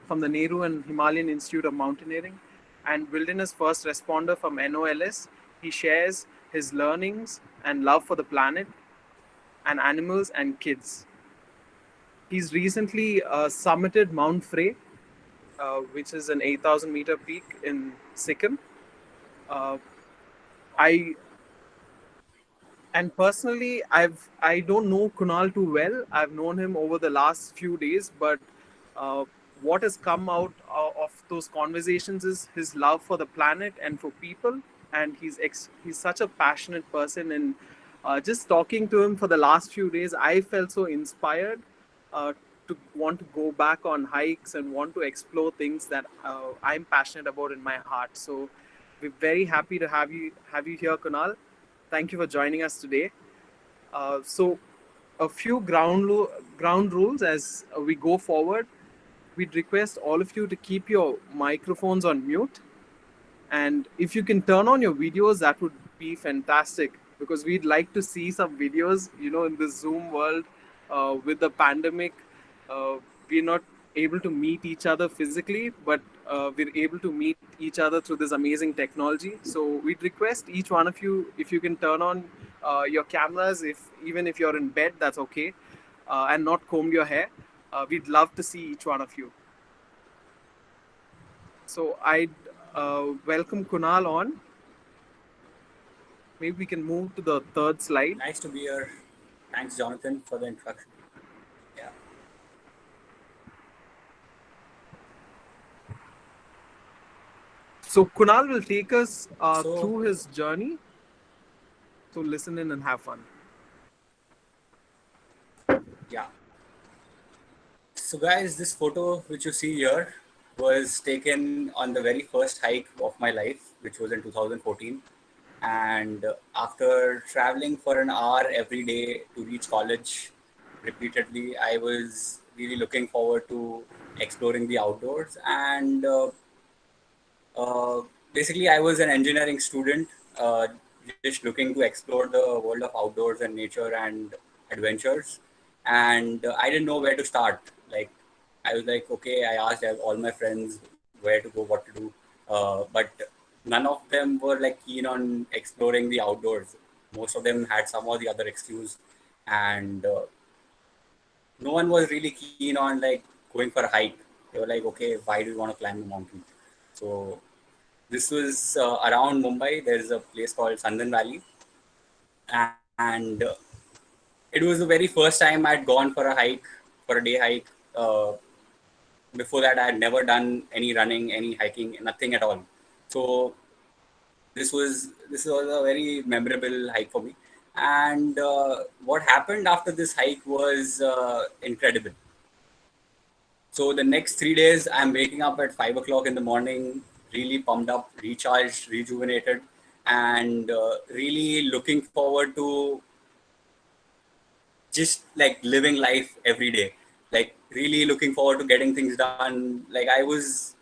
from the Nehru and Himalayan Institute of Mountaineering and wilderness first responder from NOLS. He shares his learnings and love for the planet and animals and kids. He's recently summited Mount Frey, which is an 8,000-meter peak in Sikkim. Uh, I and personally, I don't know Kunal too well. I've known him over the last few days, but uh, what has come out of those conversations is his love for the planet and for people, and he's such a passionate person. And just talking to him for the last few days, I felt so inspired uh, to want to go back on hikes and want to explore things that I'm passionate about in my heart. So we're very happy to have you here, Kunal. Thank you for joining us today. So, a few ground rules as we go forward. We'd request all of you to keep your microphones on mute, and if you can turn on your videos, that would be fantastic because we'd like to see some videos. In the Zoom world, with the pandemic, uh, we're not able to meet each other physically, but we're able to meet each other through this amazing technology. So we'd request each one of you if you can turn on your cameras, if even if you're in bed, that's okay, and not combed your hair. We'd love to see each one of you. So I'd welcome Kunal on. Maybe we can move to the third slide. Nice to be here. Thanks, Jonathan, for the introduction. Yeah. So Kunal will take us So, through his journey. So listen in and have fun. yeah. So, guys, this photo which you see here was taken on the very first hike of my life, which was in 2014. And after traveling for an hour every day to reach college repeatedly, I was really looking forward to exploring the outdoors. And basically, I was an engineering student, just looking to explore the world of outdoors and nature and adventures. And I didn't know where to start. Like, I was like, okay, I asked all my friends where to go, what to do, but none of them were like keen on exploring the outdoors. Most of them had some or the other excuse, and no one was really keen on like going for a hike. They were like, okay, why do you want to climb the mountain? So this was around Mumbai. There's a place called Sandan Valley, and it was the very first time I'd gone for a hike, for a day hike. Uh, Before that, I had never done any running, any hiking, nothing at all. So this was a very memorable hike for me. And what happened after this hike was incredible. So the next 3 days, I'm waking up at 5 o'clock in the morning, really pumped up, recharged, rejuvenated, and really looking forward to just like living life every day. Like really looking forward to getting things done. Like I was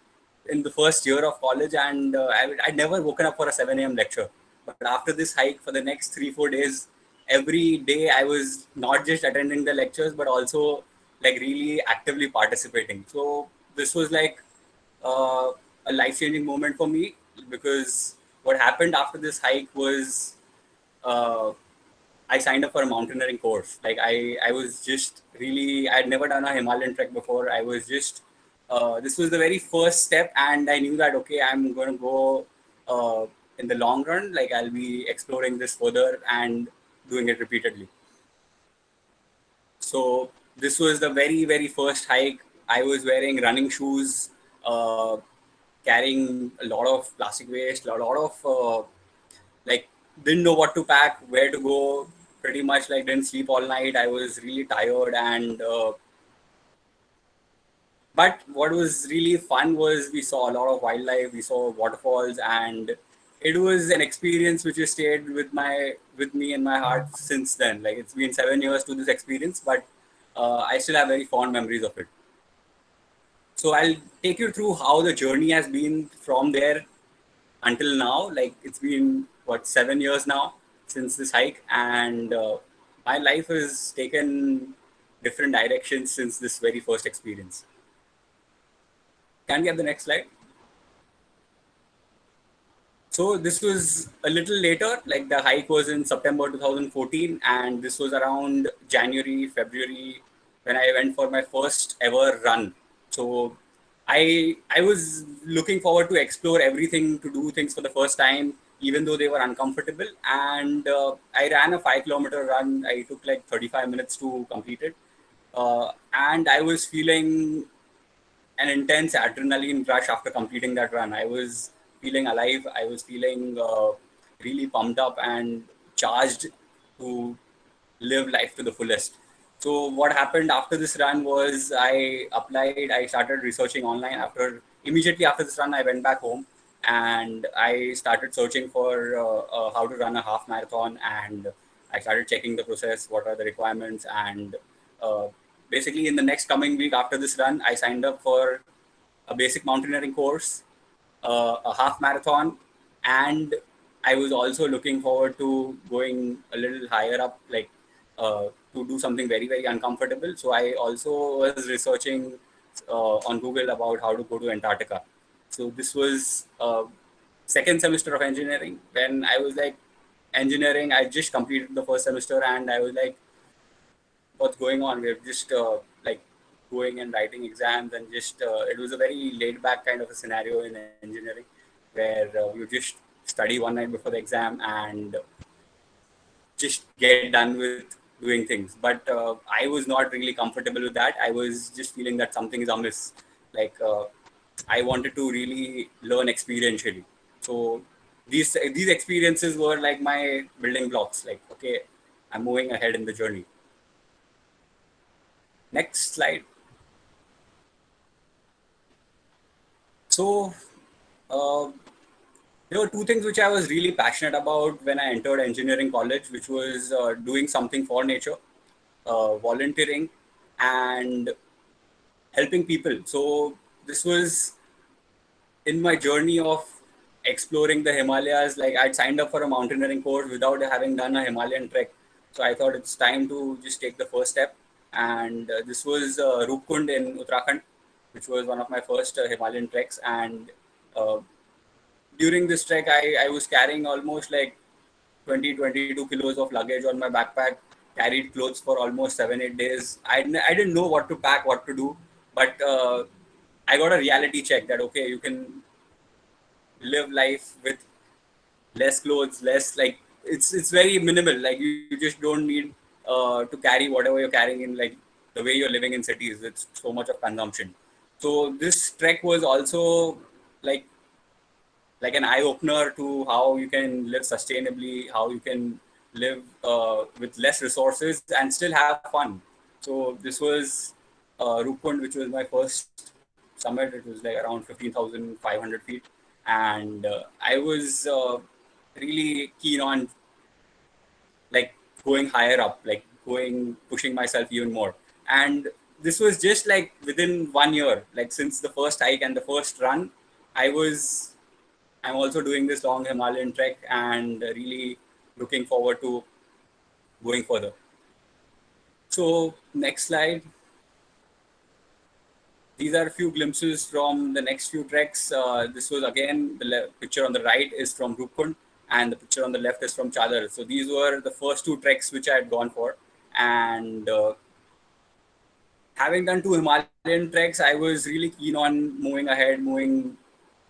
in the first year of college, and I'd never woken up for a 7 a.m. lecture. But after this hike, for the next 3 4 days, every day I was not just attending the lectures, but also like really actively participating. So this was like uh, a life changing moment for me, because what happened after this hike was uh, I signed up for a mountaineering course. Like I was just really, I'd never done a Himalayan trek before. I was just, this was the very first step, and I knew that okay, I'm going to go in the long run. Like I'll be exploring this further and doing it repeatedly. So this was the very first hike. I was wearing running shoes, uh, carrying a lot of plastic waste, a lot of like didn't know what to pack, where to go. Pretty much like didn't sleep all night. I was really tired, and but what was really fun was we saw a lot of wildlife, we saw waterfalls, and it was an experience which has stayed with me in my heart since then. Like it's been 7 years to this experience, but I still have very fond memories of it. So I'll take you through how the journey has been from there until now. Like it's been what 7 years now since this hike, and my life has taken different directions since this very first experience. Can we have the next slide? So this was a little later, like the hike was in September 2014, and this was around January, February when I went for my first ever run. So I was looking forward to explore everything, to do things for the first time, even though they were uncomfortable. And I ran a 5 kilometer run. I took like 35 minutes to complete it, and I was feeling an intense adrenaline rush after completing that run. I was feeling alive. I was feeling really pumped up and charged to live life to the fullest. So what happened after this run was I applied. I started researching online. Immediately after this run, I went back home and I started searching for how to run a half marathon, and I started checking the process, what are the requirements, and uh, basically in the next coming week after this run, I signed up for a basic mountaineering course, a half marathon, and I was also looking forward to going a little higher up, like to do something very, very uncomfortable. So I also was researching on Google about how to go to Antarctica. So this was second semester of engineering when I was like, engineering, I just completed the first semester and I was like, what's going on? We're just like going and writing exams, and just it was a very laid back kind of a scenario in engineering where you just study one night before the exam and just get done with doing things. But I was not really comfortable with that. I was just feeling that something is amiss. Like I wanted to really learn experientially. So these experiences were like my building blocks. Like, okay, I'm moving ahead in the journey. Next slide. So uh, there were two things which I was really passionate about when I entered engineering college, which was doing something for nature, volunteering, and helping people. So this was in my journey of exploring the Himalayas. Like I'd signed up for a mountaineering course without having done a Himalayan trek. So I thought it's time to just take the first step. And this was Rupkund in Uttarakhand, which was one of my first Himalayan treks. And uh, during this trek, I was carrying almost like 20, 22 kilos of luggage on my backpack, carried clothes for almost 7, 8 days. I didn't know what to pack, what to do, but I got a reality check that, okay, you can live life with less clothes, less like it's very minimal. Like you just don't need to carry whatever you're carrying in like the way you're living in cities. It's so much of consumption. So this trek was also like like an eye opener to how you can live sustainably, how you can live with less resources and still have fun. So this was Rupkund, which was my first summit. It was like around 15,500 feet, and I was really keen on like going higher up, like going pushing myself even more. And this was just like within 1 year, like since the first hike and the first run, I was I'm also doing this long Himalayan trek and really looking forward to going further. So, next slide. These are a few glimpses from the next few treks. This was again, the picture on the right is from Rupkund and the picture on the left is from Chadar. So, these were the first two treks which I had gone for. And having done two Himalayan treks, I was really keen on moving ahead,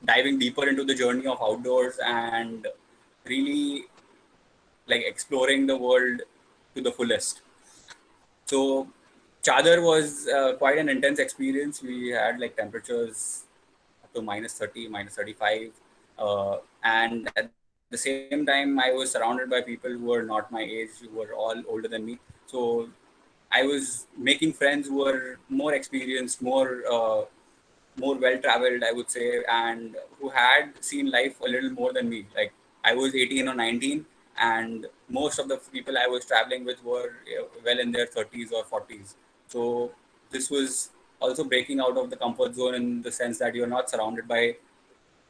diving deeper into the journey of outdoors and really like exploring the world to the fullest. So Chadar was quite an intense experience. We had like temperatures up to minus 30, minus 35. And at the same time, I was surrounded by people who were not my age, who were all older than me. So I was making friends who were more experienced, more well traveled, I would say, and who had seen life a little more than me. Like I was 18 or 19, and most of the people I was traveling with were well in their 30s or 40s. So this was also breaking out of the comfort zone in the sense that you're not surrounded by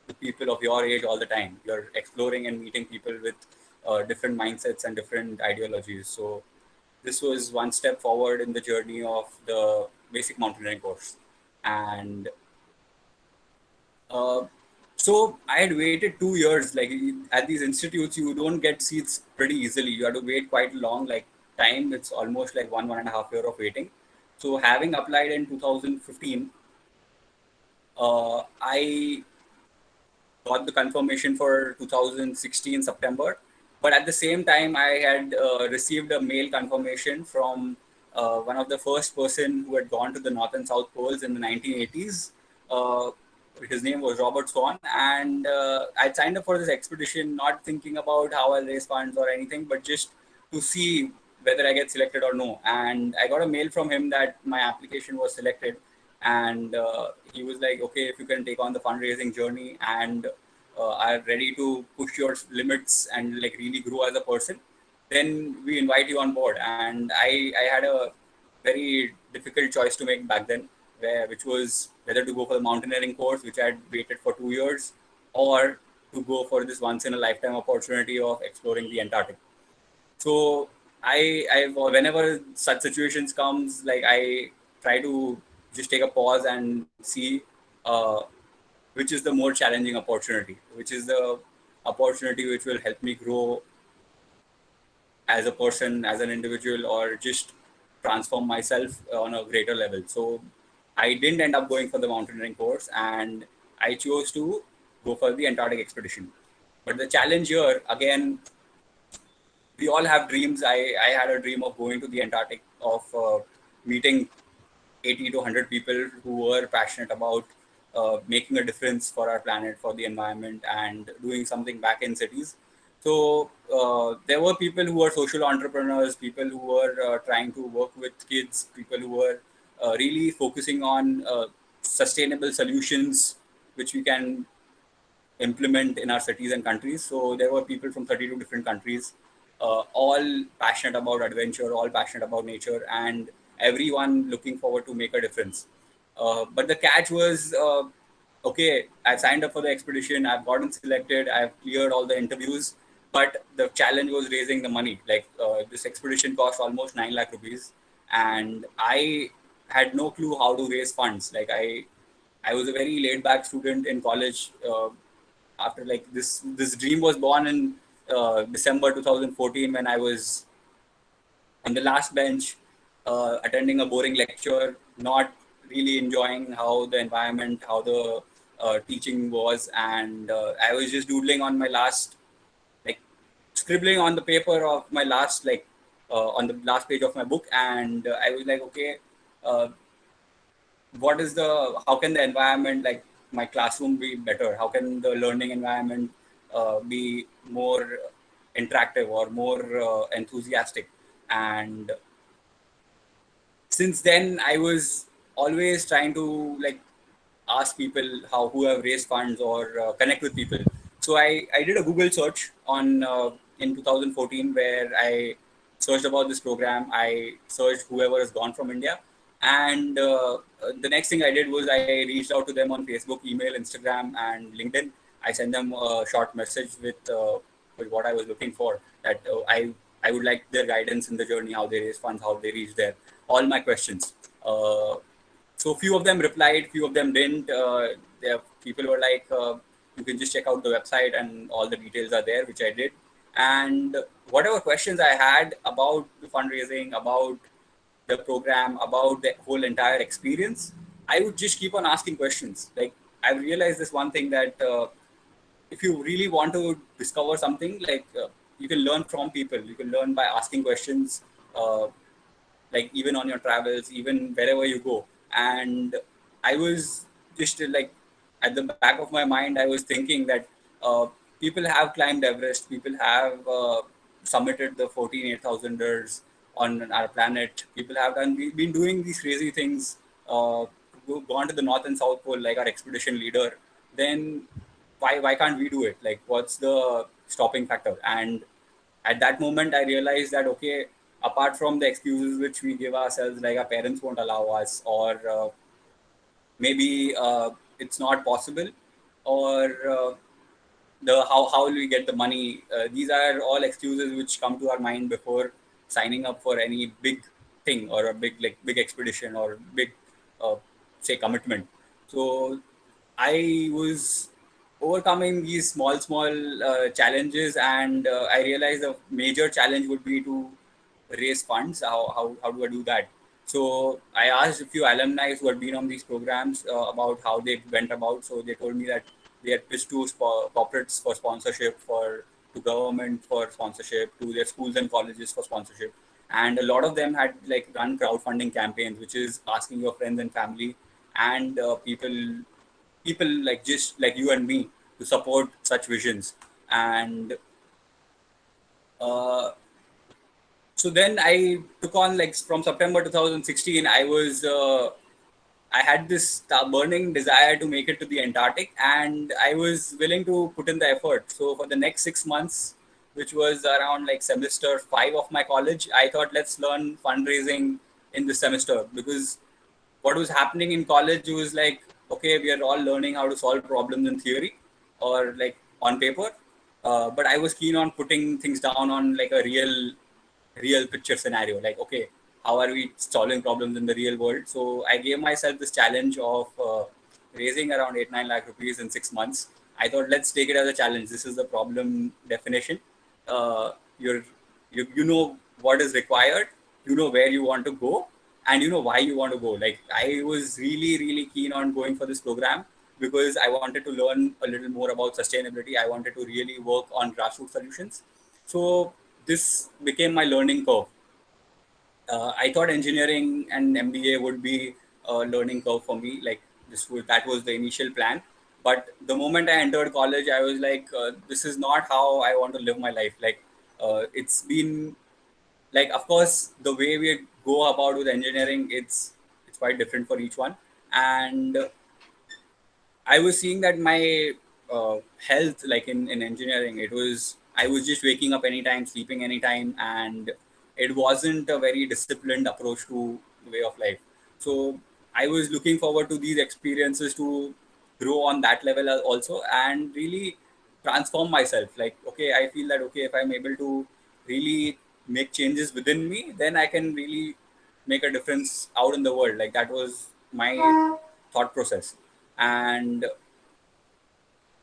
the people of your age all the time. You're exploring and meeting people with different mindsets and different ideologies. So this was one step forward in the journey of the basic mountaineering course. And Uh, so I had waited 2 years. Like at these institutes, you don't get seats pretty easily. You have to wait quite long, like time. It's almost like 1.5 year of waiting. So having applied in 2015, I got the confirmation for 2016 September. But at the same time, I had received a mail confirmation from one of the first person who had gone to the North and South Poles in the 1980s. Uh, his name was Robert Swan, and I signed up for this expedition, not thinking about how I'll raise funds or anything, but just to see whether I get selected or no. And I got a mail from him that my application was selected, and he was like, okay, if you can take on the fundraising journey and are ready to push your limits and like really grow as a person, then we invite you on board. And I had a very difficult choice to make back then, which was whether to go for the mountaineering course, which I had waited for 2 years, or to go for this once in a lifetime opportunity of exploring the Antarctic. So I whenever such situations comes, like I try to just take a pause and see uh, which is the more challenging opportunity, which is the opportunity which will help me grow as a person, as an individual, or just transform myself on a greater level. So I didn't end up going for the mountaineering course, and I chose to go for the Antarctic expedition. But the challenge here, again, we all have dreams. I had a dream of going to the Antarctic, of meeting 80 to 100 people who were passionate about making a difference for our planet, for the environment, and doing something back in cities. So there were people who were social entrepreneurs, people who were trying to work with kids, people who were really focusing on sustainable solutions which we can implement in our cities and countries. So there were people from 32 different countries, all passionate about adventure, all passionate about nature, and everyone looking forward to make a difference. But the catch was, okay, I've signed up for the expedition, I've gotten selected, I've cleared all the interviews, but the challenge was raising the money. Like this expedition cost almost 9 lakh rupees, and I had no clue how to raise funds. Like I was a very laid back student in college. After like this dream was born in December 2014, when I was on the last bench, attending a boring lecture, not really enjoying how the environment, how the teaching was, and I was just doodling on my last, like scribbling on the paper of my last, like on the last page of my book, and I was like, okay, uh, what is the how can the environment, like my classroom, be better? How can the learning environment be more interactive or more enthusiastic? And since then I was always trying to like ask people how who have raised funds or connect with people. So I did a Google search on in 2014, where I searched about this program. I searched whoever has gone from India, and the next thing I did was I reached out to them on Facebook, email, Instagram, and LinkedIn. I sent them a short message with what I was looking for. That I would like their guidance in the journey, how they raise funds, how they reach there, all my questions. So few of them replied, few of them didn't. People were like, you can just check out the website and all the details are there, which I did. And whatever questions I had about the fundraising, about the program, about the whole entire experience, I would just keep on asking questions. Like I realized this one thing, that if you really want to discover something, like you can learn from people, you can learn by asking questions. Like even on your travels, even wherever you go. And I was just like, at the back of my mind, I was thinking that uh, people have climbed Everest, people have submitted the 14 8,000ers on our planet, people have been doing these crazy things, gone to the North and South Pole like our expedition leader. Then why can't we do it? Like what's the stopping factor? And at that moment I realized that, okay, apart from the excuses which we give ourselves, like our parents won't allow us, or maybe it's not possible, or the how will we get the money, these are all excuses which come to our mind before signing up for any big thing, or a big, like big expedition, or big uh, say commitment. So I was overcoming these small challenges, and I realized the major challenge would be to raise funds. How do I do that? So I asked a few alumni who had been on these programs about how they went about. So they told me that they had pitched to corporates for sponsorship, for to government for sponsorship, to their schools and colleges for sponsorship, and a lot of them had like run crowdfunding campaigns, which is asking your friends and family and people like just like you and me to support such visions. And uh, so then I took on, like, from September 2016, I had this burning desire to make it to the Antarctic, and I was willing to put in the effort. So for the next 6 months, which was around like semester 5 of my college, I thought, let's learn fundraising in this semester, because what was happening in college was like, okay, we are all learning how to solve problems in theory or like on paper, but I was keen on putting things down on like a real picture scenario, like, okay, how are we solving problems in the real world? So I gave myself this challenge of raising around 8 9 lakh rupees in 6 months. I thought, let's take it as a challenge. This is the problem definition. uh, you're you know what is required, you know where you want to go, and you know why you want to go. Like, I was really keen on going for this program because I wanted to learn a little more about sustainability. I wanted to really work on grassroots solutions. So this became my learning curve. I thought engineering and MBA would be a learning curve for me. Like, that was the initial plan. But the moment I entered college, I was like, this is not how I want to live my life. Like, it's been like, of course, the way we go about with engineering, it's quite different for each one. And I was seeing that my health, like in engineering, I was just waking up anytime, sleeping anytime, and it wasn't a very disciplined approach to the way of life. So I was looking forward to these experiences to grow on that level also, and really transform myself. Like, okay, I feel that, okay, if I'm able to really make changes within me, then I can really make a difference out in the world. Like, that was my thought process. And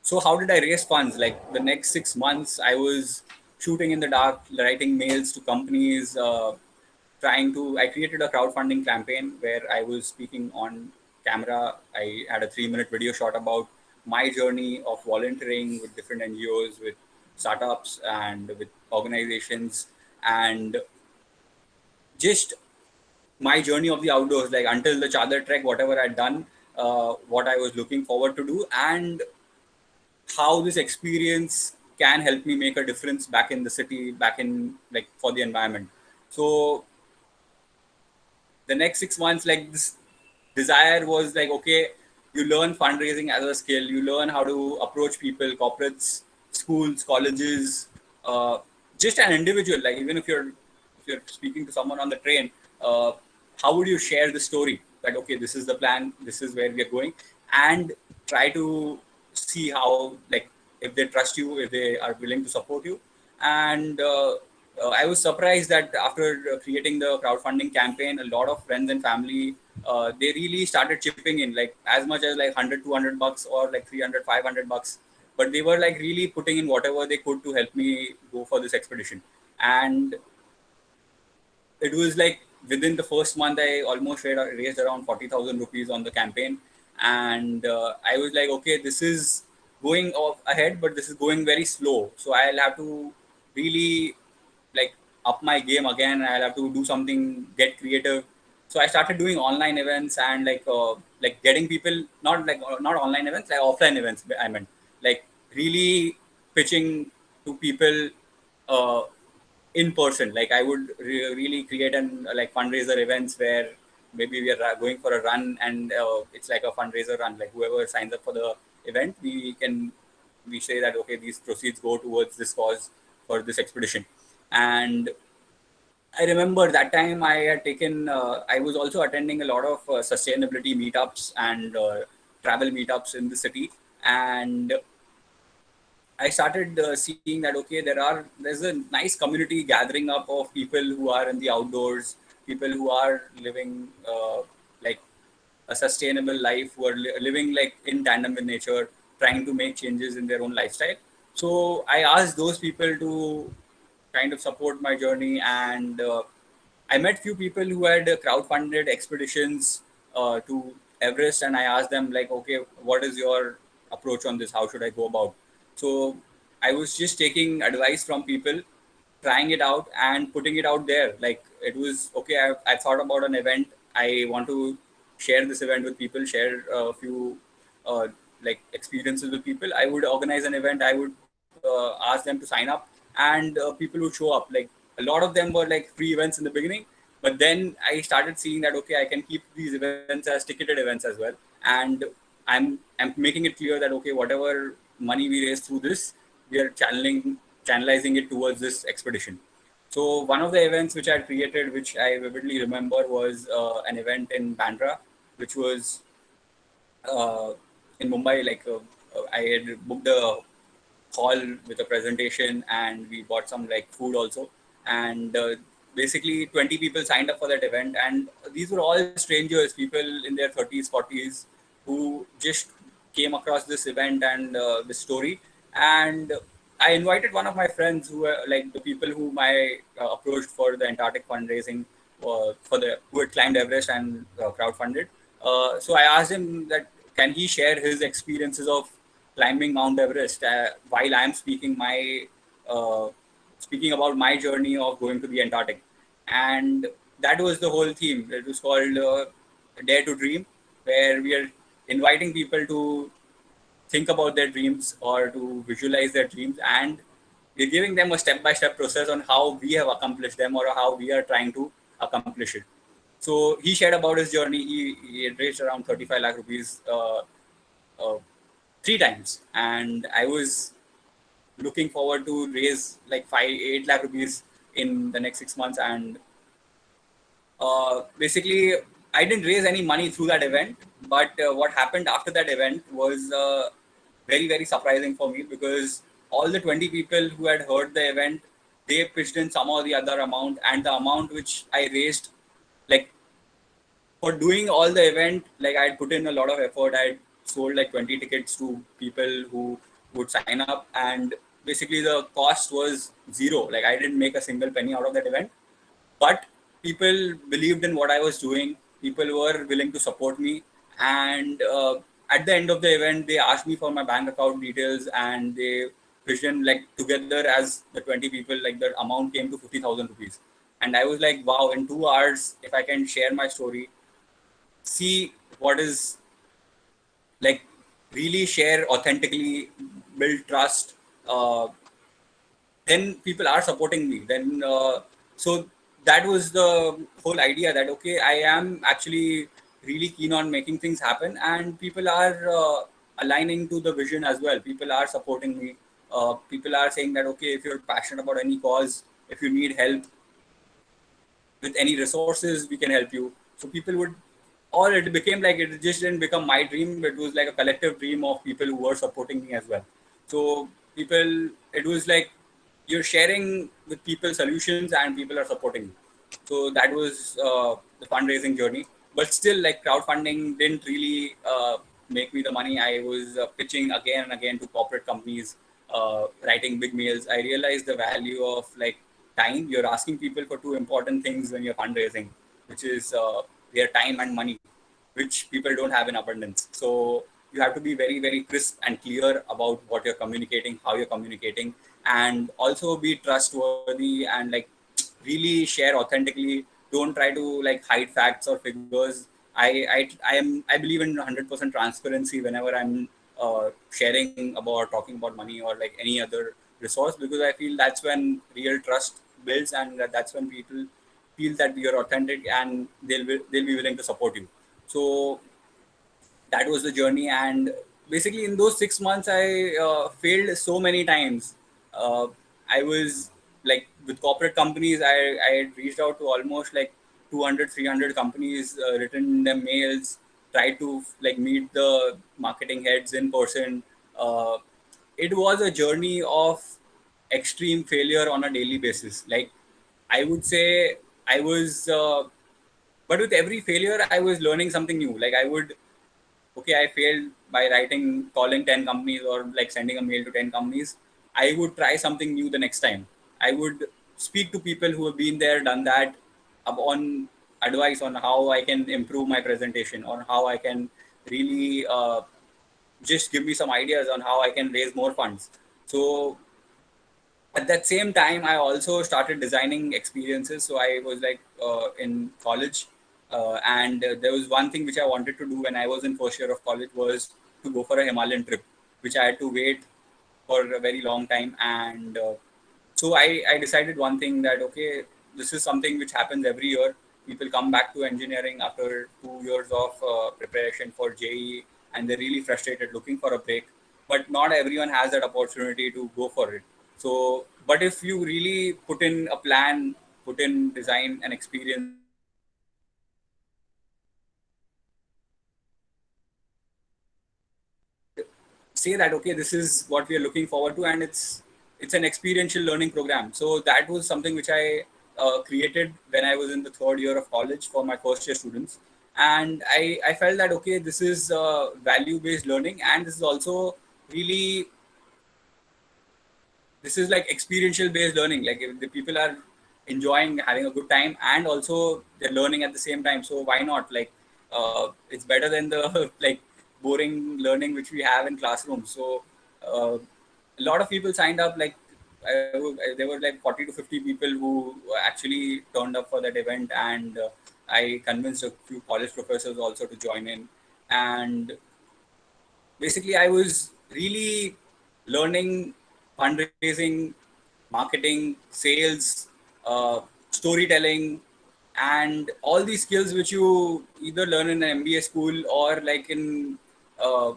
so how did I raise funds? Like, the next 6 months, I was shooting in the dark, writing mails to companies, I created a crowdfunding campaign where I was speaking on camera. I had a 3-minute video shot about my journey of volunteering with different NGOs, with startups, and with organizations, and just my journey of the outdoors, like until the Chadar trek, whatever I'd done, what I was looking forward to do, and how this experience can help me make a difference back in the city, back in, like, for the environment. So the next 6 months, like, this desire was like, okay, you learn fundraising as a skill, you learn how to approach people, corporates, schools, colleges, just an individual. Like, even if you're speaking to someone on the train, uh, how would you share the story that, okay, this is the plan, this is where we are going, and try to see how, like, if they trust you, if they are willing to support you. And I was surprised that after creating the crowdfunding campaign, a lot of friends and family, they really started chipping in, like as much as like 100 $200 or like 300 $500, but they were like really putting in whatever they could to help me go for this expedition. And it was like, within the first month, I almost raised around 40,000 rupees on the campaign. And I was like, okay, this is going off ahead, but this is going very slow. So I'll have to really, like, up my game again. I'll have to do something, get creative. So I started doing online events, and like getting people, not online events, like offline events. I meant, like, really pitching to people uh, in person. Like, I would really create an like fundraiser events where maybe we are going for a run, and it's like a fundraiser run. Like, whoever signs up for the event, we say that, okay, these proceeds go towards this cause for this expedition. And I remember that time I had taken, I was also attending a lot of sustainability meetups and travel meetups in the city. And I started seeing that, okay, there's a nice community gathering up of people who are in the outdoors, people who are living like a sustainable life, who are living like in tandem with nature, trying to make changes in their own lifestyle. So I asked those people to kind of support my journey, and I met few people who had crowdfunded expeditions to Everest, and I asked them like, okay, what is your approach on this? How should I go about? So I was just taking advice from people, trying it out and putting it out there. Like it was okay. I thought about an event. I want to share this event with people, share a few uh, like experiences with people. I would organize an event. I would ask them to sign up, and people would show up. Like a lot of them were like free events in the beginning, but then I started seeing that okay, I can keep these events as ticketed events as well, and I'm making it clear that okay, whatever money we raise through this, we are channelizing it towards this expedition. So one of the events which I created, which I vividly remember, was an event in Bandra, which was uh, in Mumbai. Like I had booked a hall with a presentation, and we bought some like food also. And basically, 20 people signed up for that event, and these were all strangers, people in their 30s, 40s, who just came across this event and this story. And I invited one of my friends who were like the people whom I approached for the Antarctic fundraising for the who had climbed Everest and crowdfunded. So I asked him that can he share his experiences of climbing Mount Everest while I'm uh, speaking about my journey of going to the Antarctic, and that was the whole theme. It was called Dare to Dream, where we are inviting people to think about their dreams or to visualize their dreams, and we're giving them a step-by-step process on how we have accomplished them or how we are trying to accomplish it. So he shared about his journey. He had raised around 35 lakh rupees uh, three times, and I was looking forward to raise like 8 lakh rupees in the next 6 months. And basically, I didn't raise any money through that event, but what happened after that event was very surprising for me, because all the 20 people who had heard the event, they pitched in some or the other amount, and the amount which I raised, like for doing all the event, like I put in a lot of effort. I sold like 20 tickets to people who would sign up, and basically the cost was zero. Like I didn't make a single penny out of that event, but people believed in what I was doing. People were willing to support me, and at the end of the event, they asked me for my bank account details, and they vision like together as the 20 people, like the amount came to 50,000 rupees. And I was like, wow! In 2 hours, if I can share my story, see what is like really share authentically, build trust, uh, then people are supporting me. Then so that was the whole idea, that okay, I am actually really keen on making things happen, and people are aligning to the vision as well. People are supporting me. People are saying that okay, if you're passionate about any cause, if you need help with any resources, we can help you. So people would, or it became like, it just didn't become my dream, it was like a collective dream of people who were supporting me as well. So people, it was like you're sharing with people solutions, and people are supporting you. So that was the fundraising journey. But still, like crowdfunding didn't really make me the money. I was pitching again and again to corporate companies, writing big mails. I realized the value of like time. You're asking people for two important things when you're fundraising, which is their time and money, which people don't have in abundance. So you have to be very crisp and clear about what you're communicating, how you're communicating, and also be trustworthy and like really share authentically. Don't try to like hide facts or figures. I believe in 100% transparency whenever I'm sharing about, talking about money or like any other resource, because I feel that's when real trust builds, and that's when people feel that you're authentic, and they'll be willing to support you. So that was the journey. And basically in those 6 months, I failed so many times. I was like with corporate companies, I had reached out to almost like 200, 300 companies, written them mails, tried to like meet the marketing heads in person. uh, it was a journey of extreme failure on a daily basis. Like I would say I was But with every failure, I was learning something new. Like I would, okay, I failed by calling 10 companies or like sending a mail to 10 companies. I would try something new the next time. I would speak to people who have been there, done that, on advice on how I can improve my presentation, on how I can really just give me some ideas on how I can raise more funds. So at that same time, I also started designing experiences. So I was like in college, and there was one thing which I wanted to do when I was in first year of college was to go for a Himalayan trip, which I had to wait for a very long time. And so I decided one thing, that okay, this is something which happens every year. People come back to engineering after 2 years of preparation for JE, and they're really frustrated, looking for a break. But not everyone has that opportunity to go for it. So, but if you really put in a plan, put in design and experiences, and say that okay, this is what we are looking forward to, and it's an experiential learning program. So that was something which I created when I was in the third year of college for my first year students. And I felt that okay, this is value based learning, and this is also really, this is like experiential based learning. Like if the people are enjoying having a good time, and also they're learning at the same time, so why not? Like it's better than the like boring learning which we have in classrooms. So a lot of people signed up. Like there were like 40 to 50 people who actually turned up for that event, and I convinced a few college professors also to join in. And basically I was really learning fundraising, marketing, sales, storytelling, and all these skills which you either learn in an MBA school or uh,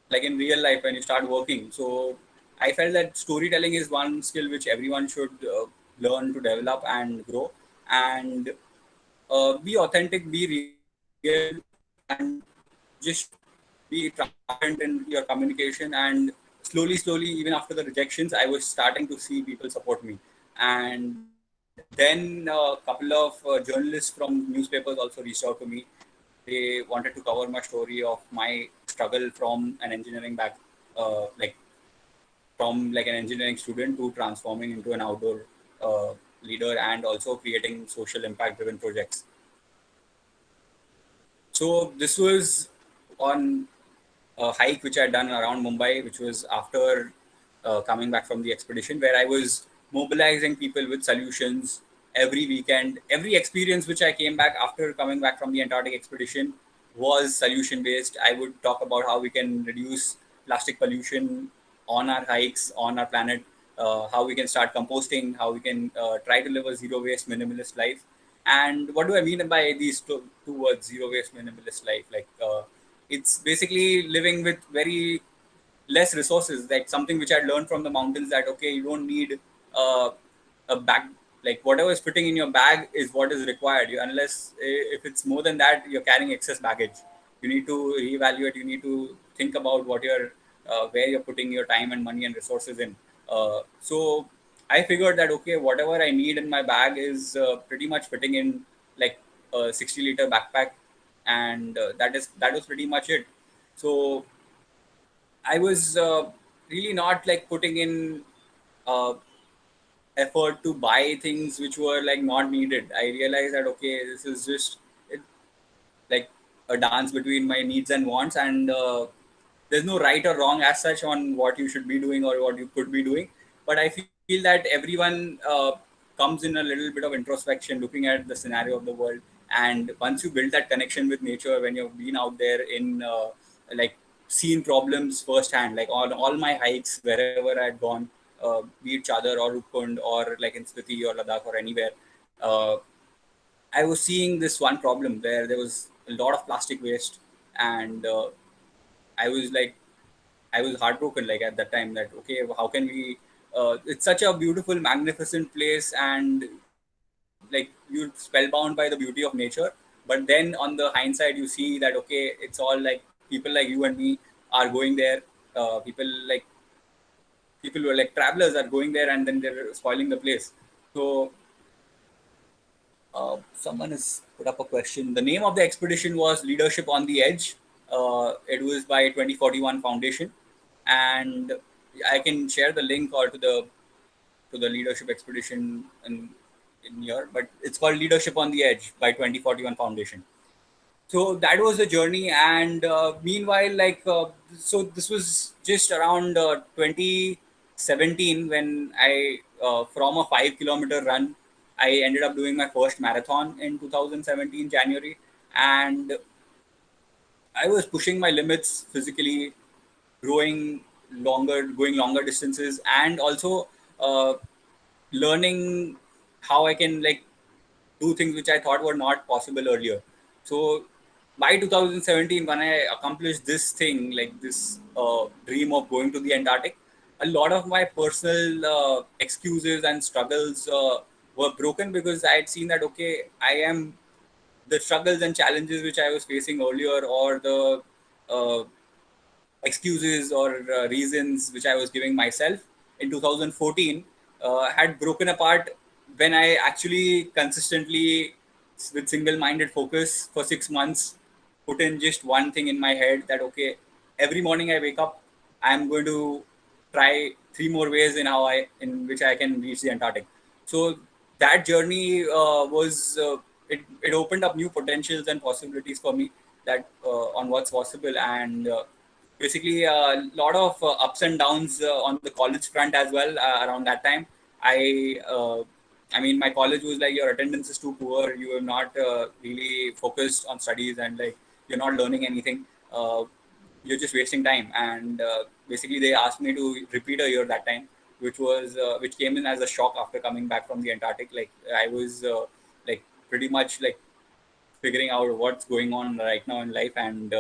like in real life when you start working. So I felt that storytelling is one skill which everyone should learn to develop and grow, and be authentic, be real, and just be transparent in your communication. And slowly, even after the rejections, I was starting to see people support me. And then a couple of journalists from newspapers also reached out to me. They wanted to cover my story of my struggle from an engineering back, like from like an engineering student to transforming into an outdoor uh, leader, and also creating social impact driven projects. So this was on a hike which I had done around Mumbai, which was after coming back from the expedition, where I was mobilizing people with solutions every weekend. Every experience which I came back after coming back from the Antarctic expedition was solution based. I would talk about how we can reduce plastic pollution on our hikes, on our planet, how we can start composting, how we can try to live a zero waste minimalist life. And what do I mean by these two words, zero waste minimalist life? Like it's basically living with very less resources, like something which I learned from the mountains, that okay, you don't need uh, a bag. Like whatever is fitting in your bag is what is required. Unless if it's more than that, you're carrying excess baggage. You need to reevaluate, you need to think about what you're where you're putting your time and money and resources in. So I figured that okay, whatever I need in my bag is pretty much fitting in like a 60-liter backpack, and that was pretty much it. So I was really not like putting in uh, effort to buy things which were like not needed. I realized that okay, this is just it, like a dance between my needs and wants, and there's no right or wrong as such on what you should be doing or what you could be doing. But I feel that everyone comes in a little bit of introspection, looking at the scenario of the world. And once you build that connection with nature, when you've been out there in like seen problems firsthand, like on all my hikes wherever I'd gone, be it Chadar or Rupkund or like in Spiti or Ladakh or anywhere, uh, I was seeing this one problem where there was a lot of plastic waste, and I was like, I was heartbroken. Like at that time, that okay, how can we? It's such a beautiful, magnificent place, and like you're spellbound by the beauty of nature. But then on the hindsight, you see that okay, it's all like people like you and me are going there. People like people who are like travelers are going there, and then they're spoiling the place. So Someone has put up a question. The name of the expedition was Leadership on the Edge. It was by 2041 Foundation, and I can share the link or to the leadership expedition in here. But it's called Leadership on the Edge by 2041 Foundation. So that was the journey, and meanwhile, so this was just around 2017 when I from a 5 kilometer run, I ended up doing my first marathon in 2017 January, and I was pushing my limits physically, growing going longer distances, and also uh, learning how I can like do things which I thought were not possible earlier. So by 2017, when I accomplished this thing, like this dream of going to the Antarctic, a lot of my personal excuses and struggles were broken because I had seen that okay, I am the struggles and challenges which I was facing earlier, or the uh, excuses or reasons which I was giving myself in 2014 had broken apart when I actually consistently, with single minded focus for 6 months, put in just one thing in my head that, okay, every morning I wake up, I'm going to try three more ways in which I can reach the Antarctic. So that journey it opened up new potentials and possibilities for me that on what's possible, and basically a lot of ups and downs on the college front as well around that time. I uh, i mean my college was like, your attendance is too poor, you are not really focused on studies, and like you're not learning anything, you're just wasting time. And basically they asked me to repeat a year that time, which came in as a shock after coming back from the Antarctic. Like I was like pretty much like figuring out what's going on right now in life, and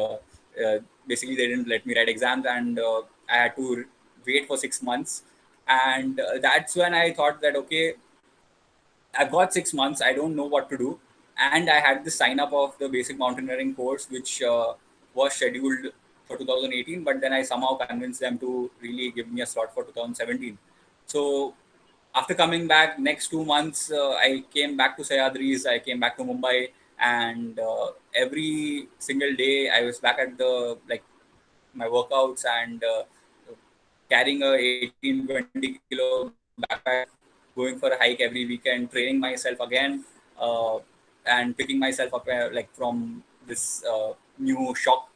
basically they didn't let me write exams, and I had to wait for 6 months. And that's when I thought that okay, I've got 6 months, I don't know what to do. And I had the sign up of the basic mountaineering course, which was scheduled for 2018, but then I somehow convinced them to really give me a slot for 2017. So after coming back, next 2 months, I came back to Sayadris, I came back to Mumbai, and every single day I was back at the like my workouts, and carrying a 18-20 kilo backpack, going for a hike every weekend, training myself again, uh, and picking myself up like from this new shock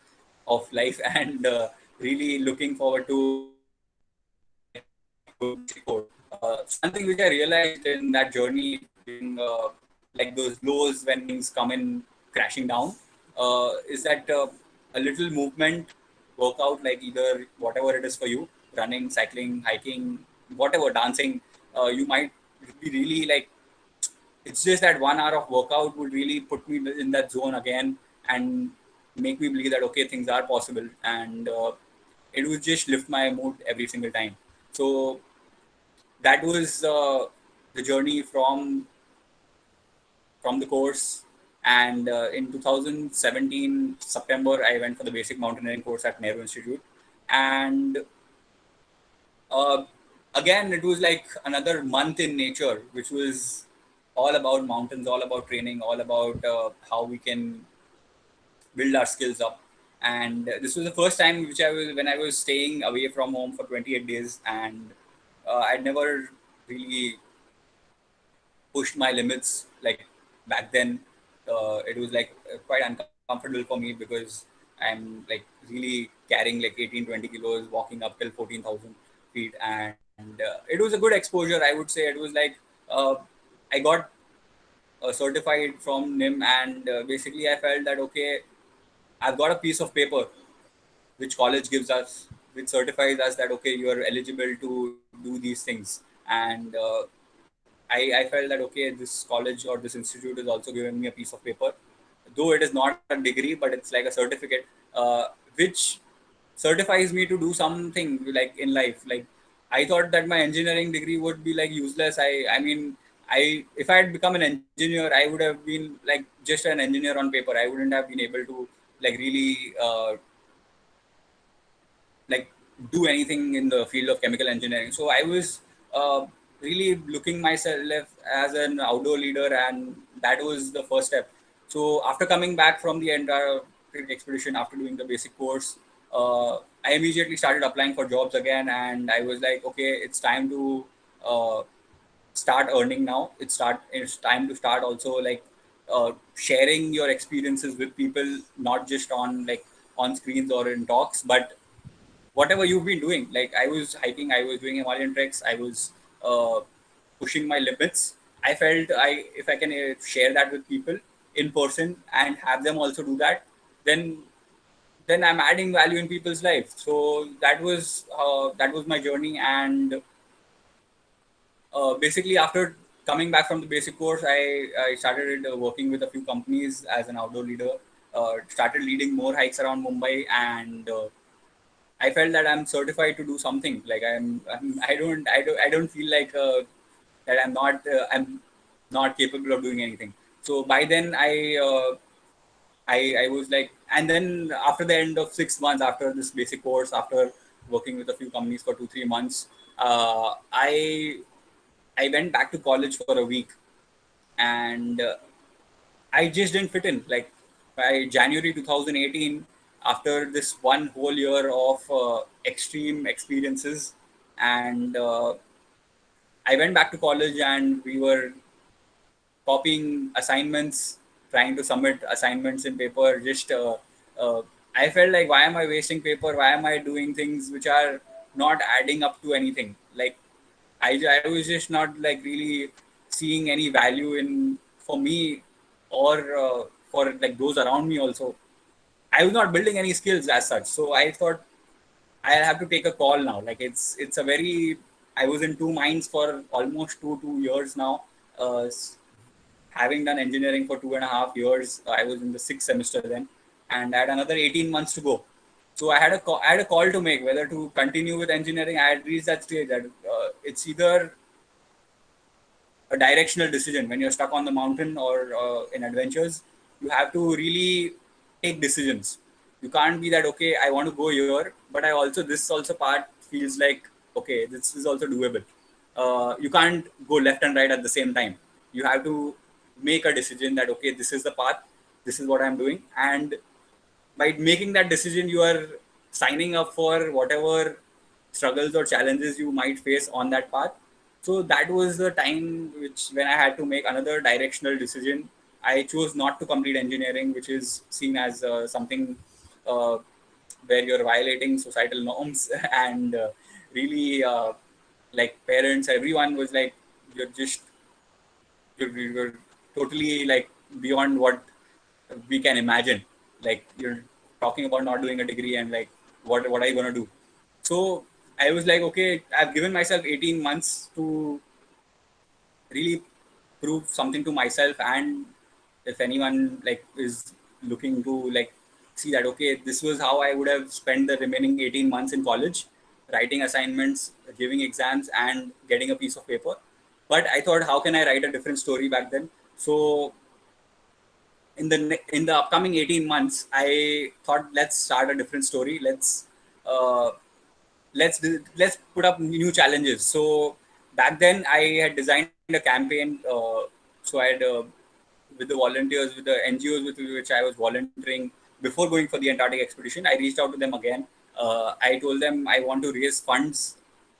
of life and really looking forward to like going to basic course. So one thing which I realized in that journey, during like those lows when things come in crashing down, is that a little movement, workout, like either whatever it is for you, running, cycling, hiking, whatever, dancing, you might be really like, it's just that 1 hour of workout would really put me in that zone again and make me believe that okay, things are possible, and it would just lift my mood every single time. So that was the journey from the course. And in 2017 September, I went for the basic mountaineering course at Nehru Institute, and uh, again it was like another month in nature, which was all about mountains, all about training, all about how we can build our skills up. And this was the first time which I was when I was staying away from home for 28 days, and I'd never really pushed my limits like back then. It was like quite uncomfortable for me because I'm like really carrying like 18 20 kilos, walking up till 14,000 feet. And it was a good exposure, I would say. It was like uh, I got certified from NIM, and basically I felt that okay, I've got a piece of paper which college gives us, which certifies us that okay, you are eligible to do these things. And I felt that okay, this college or this institute is also giving me a piece of paper, though it is not a degree, but it's like a certificate, which certifies me to do something like in life. Like I thought that my engineering degree would be like useless. I mean, I if I had become an engineer, I would have been like just an engineer on paper. I wouldn't have been able to like really like do anything in the field of chemical engineering. So I was really looking myself as an outdoor leader, and that was the first step. So after coming back from the entire expedition, after doing the basic course, I immediately started applying for jobs again, and I was like, okay, it's time to uh, start earning now. It's time to start also like sharing your experiences with people, not just on like on screens or in talks, but whatever you've been doing. Like I was hiking, I was doing Himalayan treks, I was uh, pushing my limits. I felt I if I can share that with people in person and have them also do that, then I'm adding value in people's life. So that was my journey. And basically after coming back from the basic course, I started working with a few companies as an outdoor leader, started leading more hikes around Mumbai, and I felt that I'm certified to do something. Like I don't feel like that I'm not capable of doing anything. So by then I was like, and then after the end of 6 months, after this basic course, after working with a few companies for 2 3 months, I went back to college for a week, and I just didn't fit in. Like by January 2018, after this one whole year of extreme experiences, and I went back to college, and we were copying assignments, trying to submit assignments in paper. Uh, I felt like, why am I wasting paper? Why am I doing things which are not adding up to anything? Like I was just not like really seeing any value in for me, or for like those around me also. I was not building any skills as such. So I thought I have to take a call now. Like it's a very I was in two minds for almost two years now. Having done engineering for 2.5 years, I was in the sixth semester then, and I had another 18 months to go. So I had a call to make whether to continue with engineering. I had reached that stage that it's either a directional decision when you're stuck on the mountain or in adventures. You have to really take decisions. You can't be that, okay, I want to go here, but I also this also part feels like, okay, this is also doable. You can't go left and right at the same time. You have to make a decision that, okay, this is the path, this is what I'm doing, and by making that decision, you are signing up for whatever struggles or challenges you might face on that path. So that was the time which when I had to make another directional decision. I chose not to complete engineering, which is seen as something uh, where you're violating societal norms and really like parents, everyone was like, you're just you're totally like beyond what we can imagine. Like you're talking about not doing a degree, and like what are you gonna do? So I was like, okay, I've given myself 18 months to really prove something to myself, and if anyone like is looking to like see that, okay, this was how I would have spent the remaining 18 months in college, writing assignments, giving exams, and getting a piece of paper. But I thought, how can I write a different story back then? So in the upcoming 18 months, I thought, let's start a different story. Uh, let's put up new challenges. So back then I had designed a campaign. So I had with the volunteers, with the NGOs with which I was volunteering before going for the Antarctic expedition, I reached out to them again. I told them I want to raise funds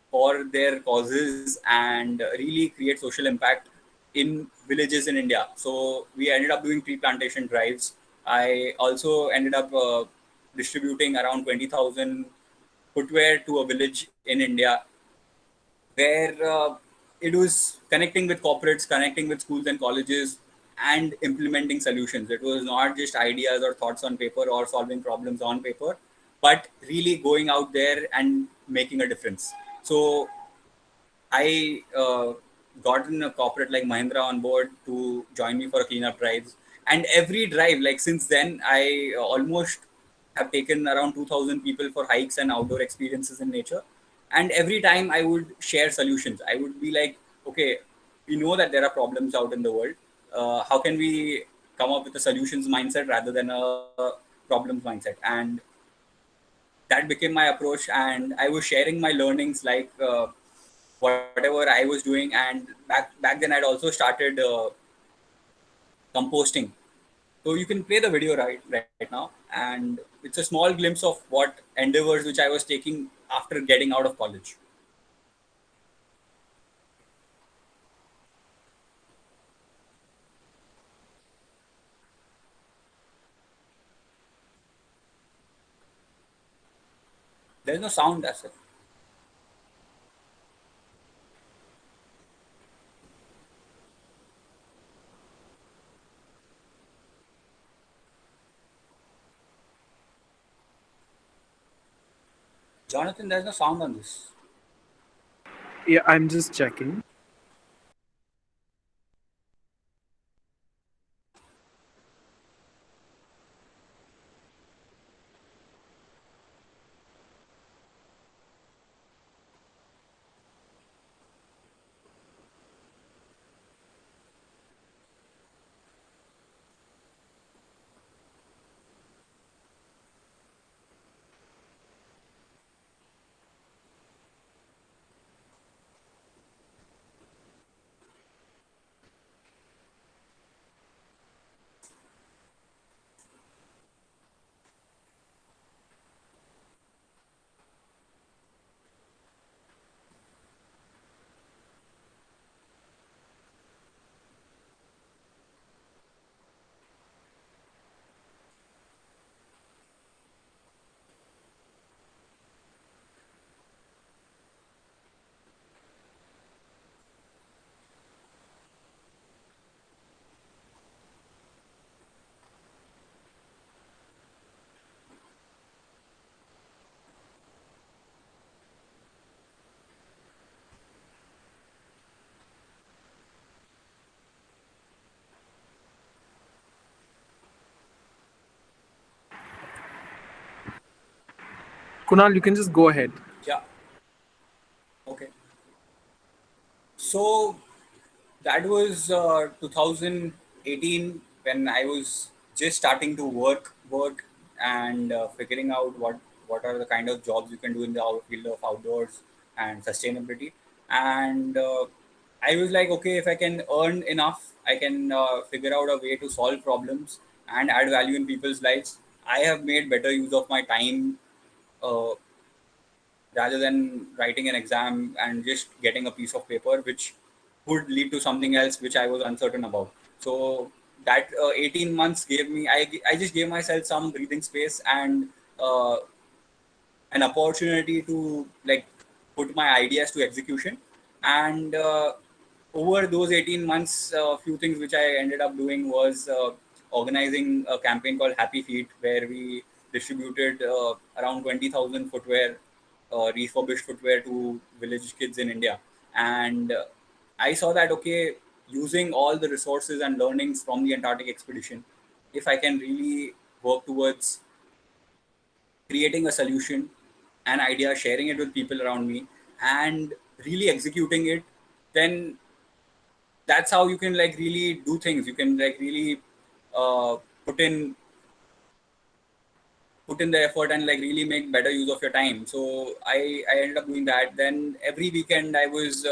for their causes and really create social impact in villages in India. So we ended up doing tree plantation drives. I also ended up distributing around 20,000 footwear to a village in India, where it was connecting with corporates, connecting with schools and colleges, and implementing solutions. It was not just ideas or thoughts on paper or solving problems on paper, but really going out there and making a difference. So I gotten a corporate like Mahindra on board to join me for a cleanup drives. And every drive, like since then, I almost have taken around 2,000 people for hikes and outdoor experiences in nature. And every time I would share solutions. I would be like, okay, we know that there are problems out in the world. How can we come up with a solutions mindset rather than a problems mindset? And that became my approach. And I was sharing my learnings, like whatever I was doing. And back then I'd also started composting. So you can play the video right now, and it's a small glimpse of what endeavors which I was taking after getting out of college. There's no sound as such. Jonathan, there's no sound on this. Yeah, I'm just checking. Kunal, you can just go ahead. Yeah. Okay. So that was 2018 when I was just starting to work and figuring out what are the kind of jobs you can do in the field of outdoors and sustainability. And I was like, okay, if I can earn enough, I can figure out a way to solve problems and add value in people's lives. I have made better use of my time uh, rather than writing an exam and just getting a piece of paper, which would lead to something else which I was uncertain about. So that 18 months gave me, I just gave myself some breathing space and uh, an opportunity to like put my ideas to execution. And over those 18 months, a few things which I ended up doing was organizing a campaign called Happy Feet, where we distributed around 20,000 footwear, refurbished footwear to village kids in India. And I saw that, okay, using all the resources and learnings from the Antarctic expedition, if I can really work towards creating a solution, an idea, sharing it with people around me, and really executing it, then that's how you can like really do things. You can like really uh, put in put in the effort and like really make better use of your time. So I ended up doing that. Then every weekend I was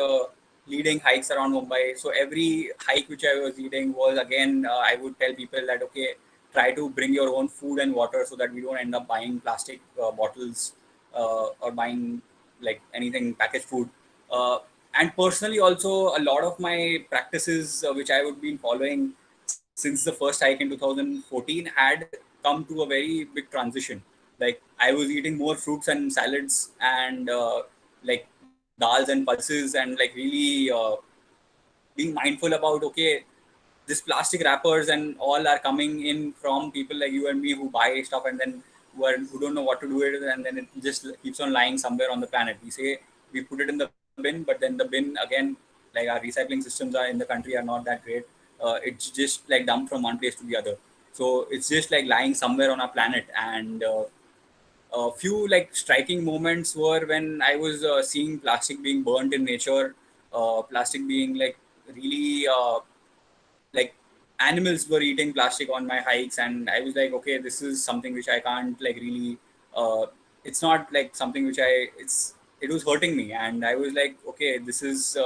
leading hikes around Mumbai. So every hike which I was leading was again I would tell people that, okay, try to bring your own food and water so that we don't end up buying plastic bottles or buying like anything packaged food. Uh, and personally also a lot of my practices which I would be following since the first hike in 2014 had come to a very big transition. Like I was eating more fruits and salads and like dals and pulses and like really being mindful about, okay, this plastic wrappers and all are coming in from people like you and me who buy stuff and then who don't know what to do with it, and then it just keeps on lying somewhere on the planet. We say we put it in the bin, but then the bin again, like our recycling systems are in the country are not that great. It's just like dumped from one place to the other. So it's just like lying somewhere on our planet. And a few like striking moments were when I was seeing plastic being burnt in nature, plastic being like really like animals were eating plastic on my hikes, and I was like, okay, this is something which I can't like really. It's not like something which it was hurting me, and I was like, okay, this is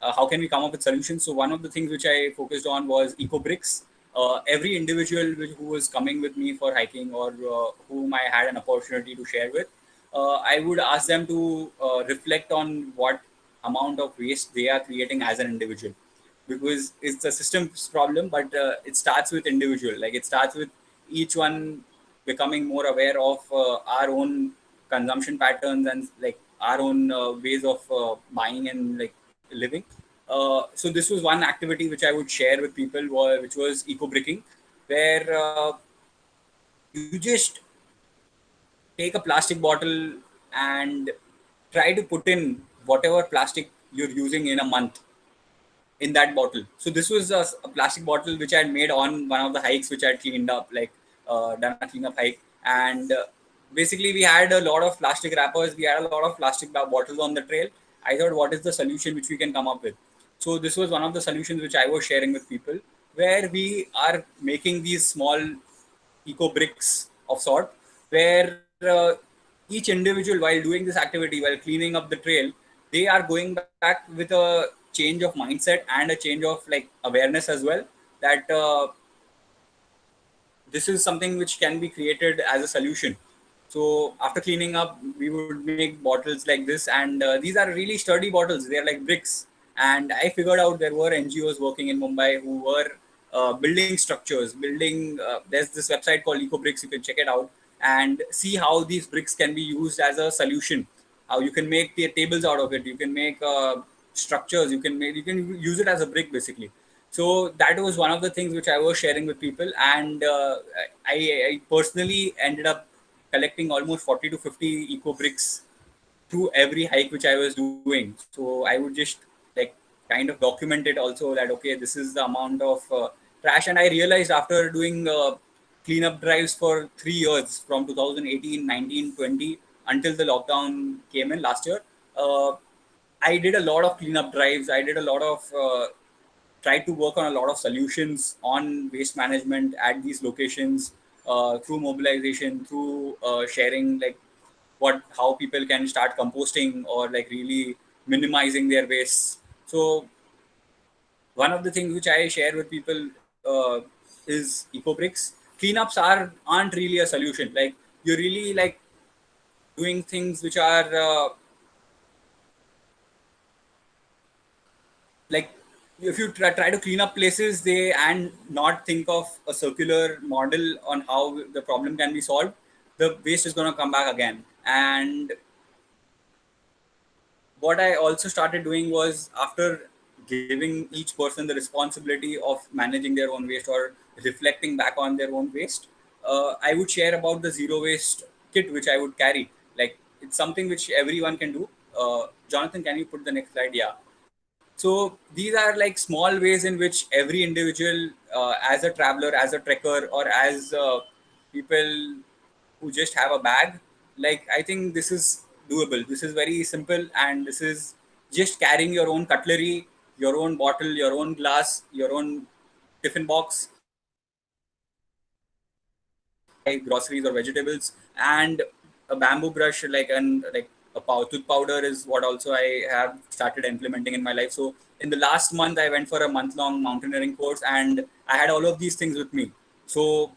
how can we come up with solutions? So one of the things which I focused on was eco bricks. Every individual who was coming with me for hiking, or whom I had an opportunity to share with, I would ask them to reflect on what amount of waste they are creating as an individual, because it's a systems problem, but it starts with individual. Like, it starts with each one becoming more aware of our own consumption patterns, and like our own ways of buying and like living. So this was one activity which I would share with people, which was eco bricking, where you just take a plastic bottle and try to put in whatever plastic you're using in a month in that bottle. So this was a plastic bottle which I had made on one of the hikes which I had cleaned up, like done a cleanup hike. And basically, we had a lot of plastic wrappers, we had a lot of plastic bottles on the trail. I thought, what is the solution which we can come up with? So this was one of the solutions which I was sharing with people, where we are making these small eco bricks of sort, where each individual, while doing this activity, while cleaning up the trail, they are going back with a change of mindset and a change of like awareness as well, that this is something which can be created as a solution. So after cleaning up, we would make bottles like this, and these are really sturdy bottles. They are like bricks. And I figured out there were NGOs working in Mumbai who were building structures, building. There's this website called EcoBricks. You can check it out and see how these bricks can be used as a solution. How you can make the tables out of it. You can make structures. You can use it as a brick basically. So that was one of the things which I was sharing with people, and I personally ended up collecting almost 40 to 50 eco bricks through every hike which I was doing. So I would just like kind of document it also, that okay, this is the amount of trash. And I realized after doing cleanup drives for 3 years, from 2018, 19, 20, until the lockdown came in last year. Uh, I did a lot of cleanup drives. I did a lot of tried to work on a lot of solutions on waste management at these locations, through mobilization, through sharing like how people can start composting, or like really minimizing their waste. So one of the things which I share with people is eco bricks. Cleanups aren't really a solution. Like, you're really like doing things which are like, if you try to clean up places, they and not think of a circular model on how the problem can be solved, the waste is going to come back again. And what I also started doing was, after giving each person the responsibility of managing their own waste, or reflecting back on their own waste, I would share about the zero waste kit which I would carry. Like, it's something which everyone can do. Jonathan, can you put the next slide? Yeah. So these are like small ways in which every individual, as a traveler, as a trekker, or as people who just have a bag, like, I think this is doable. This is very simple, and this is just carrying your own cutlery, your own bottle, your own glass, your own tiffin box, where you can buy groceries or vegetables, and a bamboo brush, like a tooth powder is what also I have started implementing in my life. So in the last month, I went for a month-long mountaineering course, and I had all of these things with me. So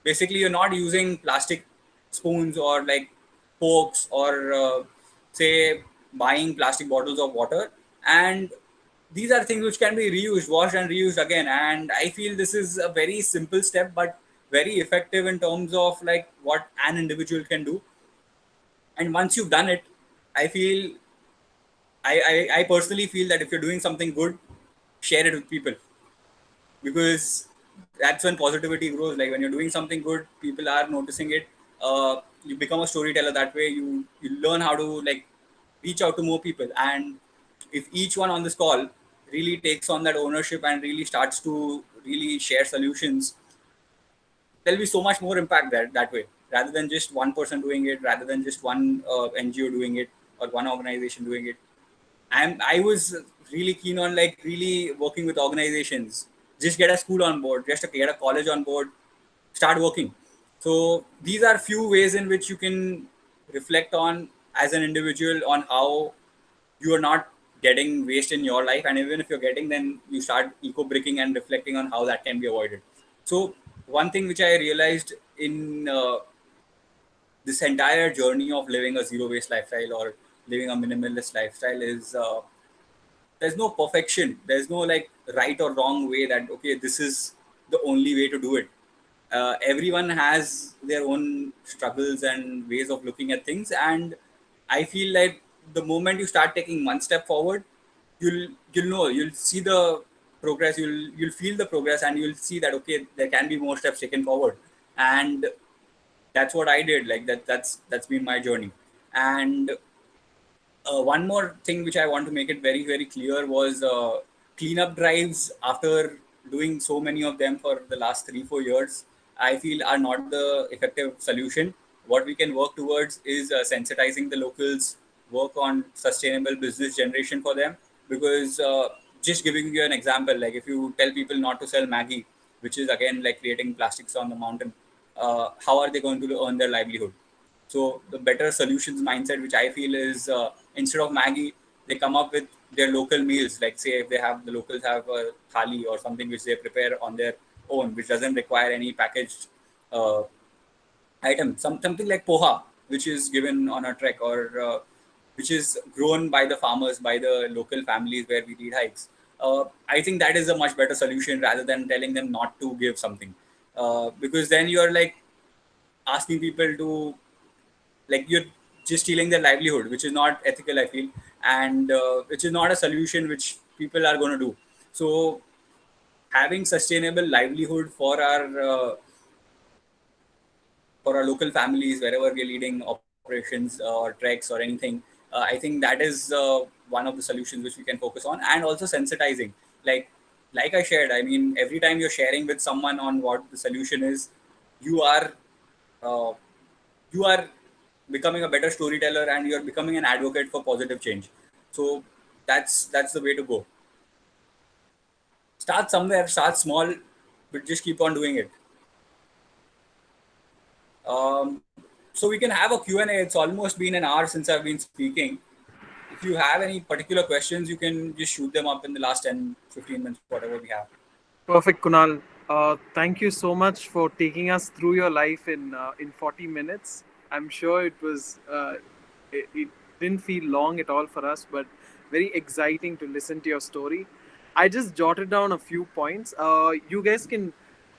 basically, you're not using plastic spoons, or like forks, or say buying plastic bottles of water. And these are things which can be reused, washed and reused again. And I feel this is a very simple step, but very effective in terms of like what an individual can do. And once you've done it, I feel I personally feel that if you're doing something good, share it with people, because that's when positivity grows. Like, when you're doing something good, people are noticing it. You become a storyteller that way. You learn how to like reach out to more people. And if each one on this call really takes on that ownership and really starts to really share solutions, there'll be so much more impact that way, rather than just one person doing it, rather than just one NGO doing it, or one organization doing it. I was really keen on like really working with organizations. Just get a school on board, just get a college on board, start working. So these are few ways in which you can reflect on as an individual on how you are not getting waste in your life, and even if you're getting, then you start eco bricking and reflecting on how that can be avoided. So one thing which I realized in this entire journey of living a zero waste lifestyle or living a minimalist lifestyle is there's no perfection. There's no like right or wrong way that okay, this is the only way to do it. Everyone has their own struggles and ways of looking at things, and I feel like the moment you start taking one step forward, you'll know, you'll see the progress, you'll feel the progress, and you'll see that okay, there can be more steps taken forward. And that's what I did. Like that's been my journey. And one more thing which I want to make it very, very clear was cleanup drives. After doing so many of them for the last 3-4 years, I feel are not the effective solution. What we can work towards is sensitizing the locals, work on sustainable business generation for them. Because just giving you an example, like if you tell people not to sell Maggie, which is again like creating plastics on the mountain, how are they going to earn their livelihood? So the better solutions mindset, which I feel is instead of Maggie, they come up with their local meals. Like say if they have the locals have a thali or something which they prepare on their own, which doesn't require any packaged uh, item. Something like poha, which is given on a trek or which is grown by the farmers, by the local families where we lead hikes. I think that is a much better solution rather than telling them not to give something, because then you're like asking people to like you're just stealing their livelihood, which is not ethical, I feel, and which is not a solution which people are going to do. So having sustainable livelihood for our local families wherever we're leading operations or treks or anything, I think that is one of the solutions which we can focus on. And also sensitizing, like like I shared, I mean, every time you're sharing with someone on what the solution is, you are uh, you are becoming a better storyteller and you're becoming an advocate for positive change. So that's the way to go. Start somewhere, start small, but just keep on doing it. So we can have a Q&A. It's almost been an hour since I've been speaking. If you have any particular questions, you can just shoot them up in the last 10-15 minutes, whatever we have. Perfect, Kunal. Thank you so much for taking us through your life in 40 minutes. I'm sure it didn't feel long at all for us, but very exciting to listen to your story. I just jotted down a few points. You guys can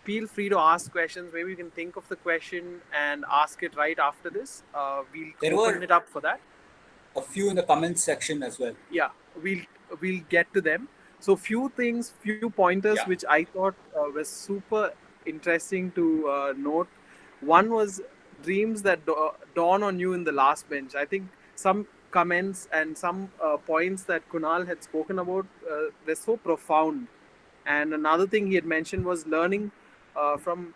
feel free to ask questions. Maybe you can think of the question and ask it right after this. We'll There open were it up for that. a few in the comments section as well. Yeah, we'll get to them. So few things, few pointers Yeah. which I thought were super interesting to note. One was dreams that dawn on you in the last bench. I think some comments and some points that Kunal had spoken about were so profound. And another thing he had mentioned was learning from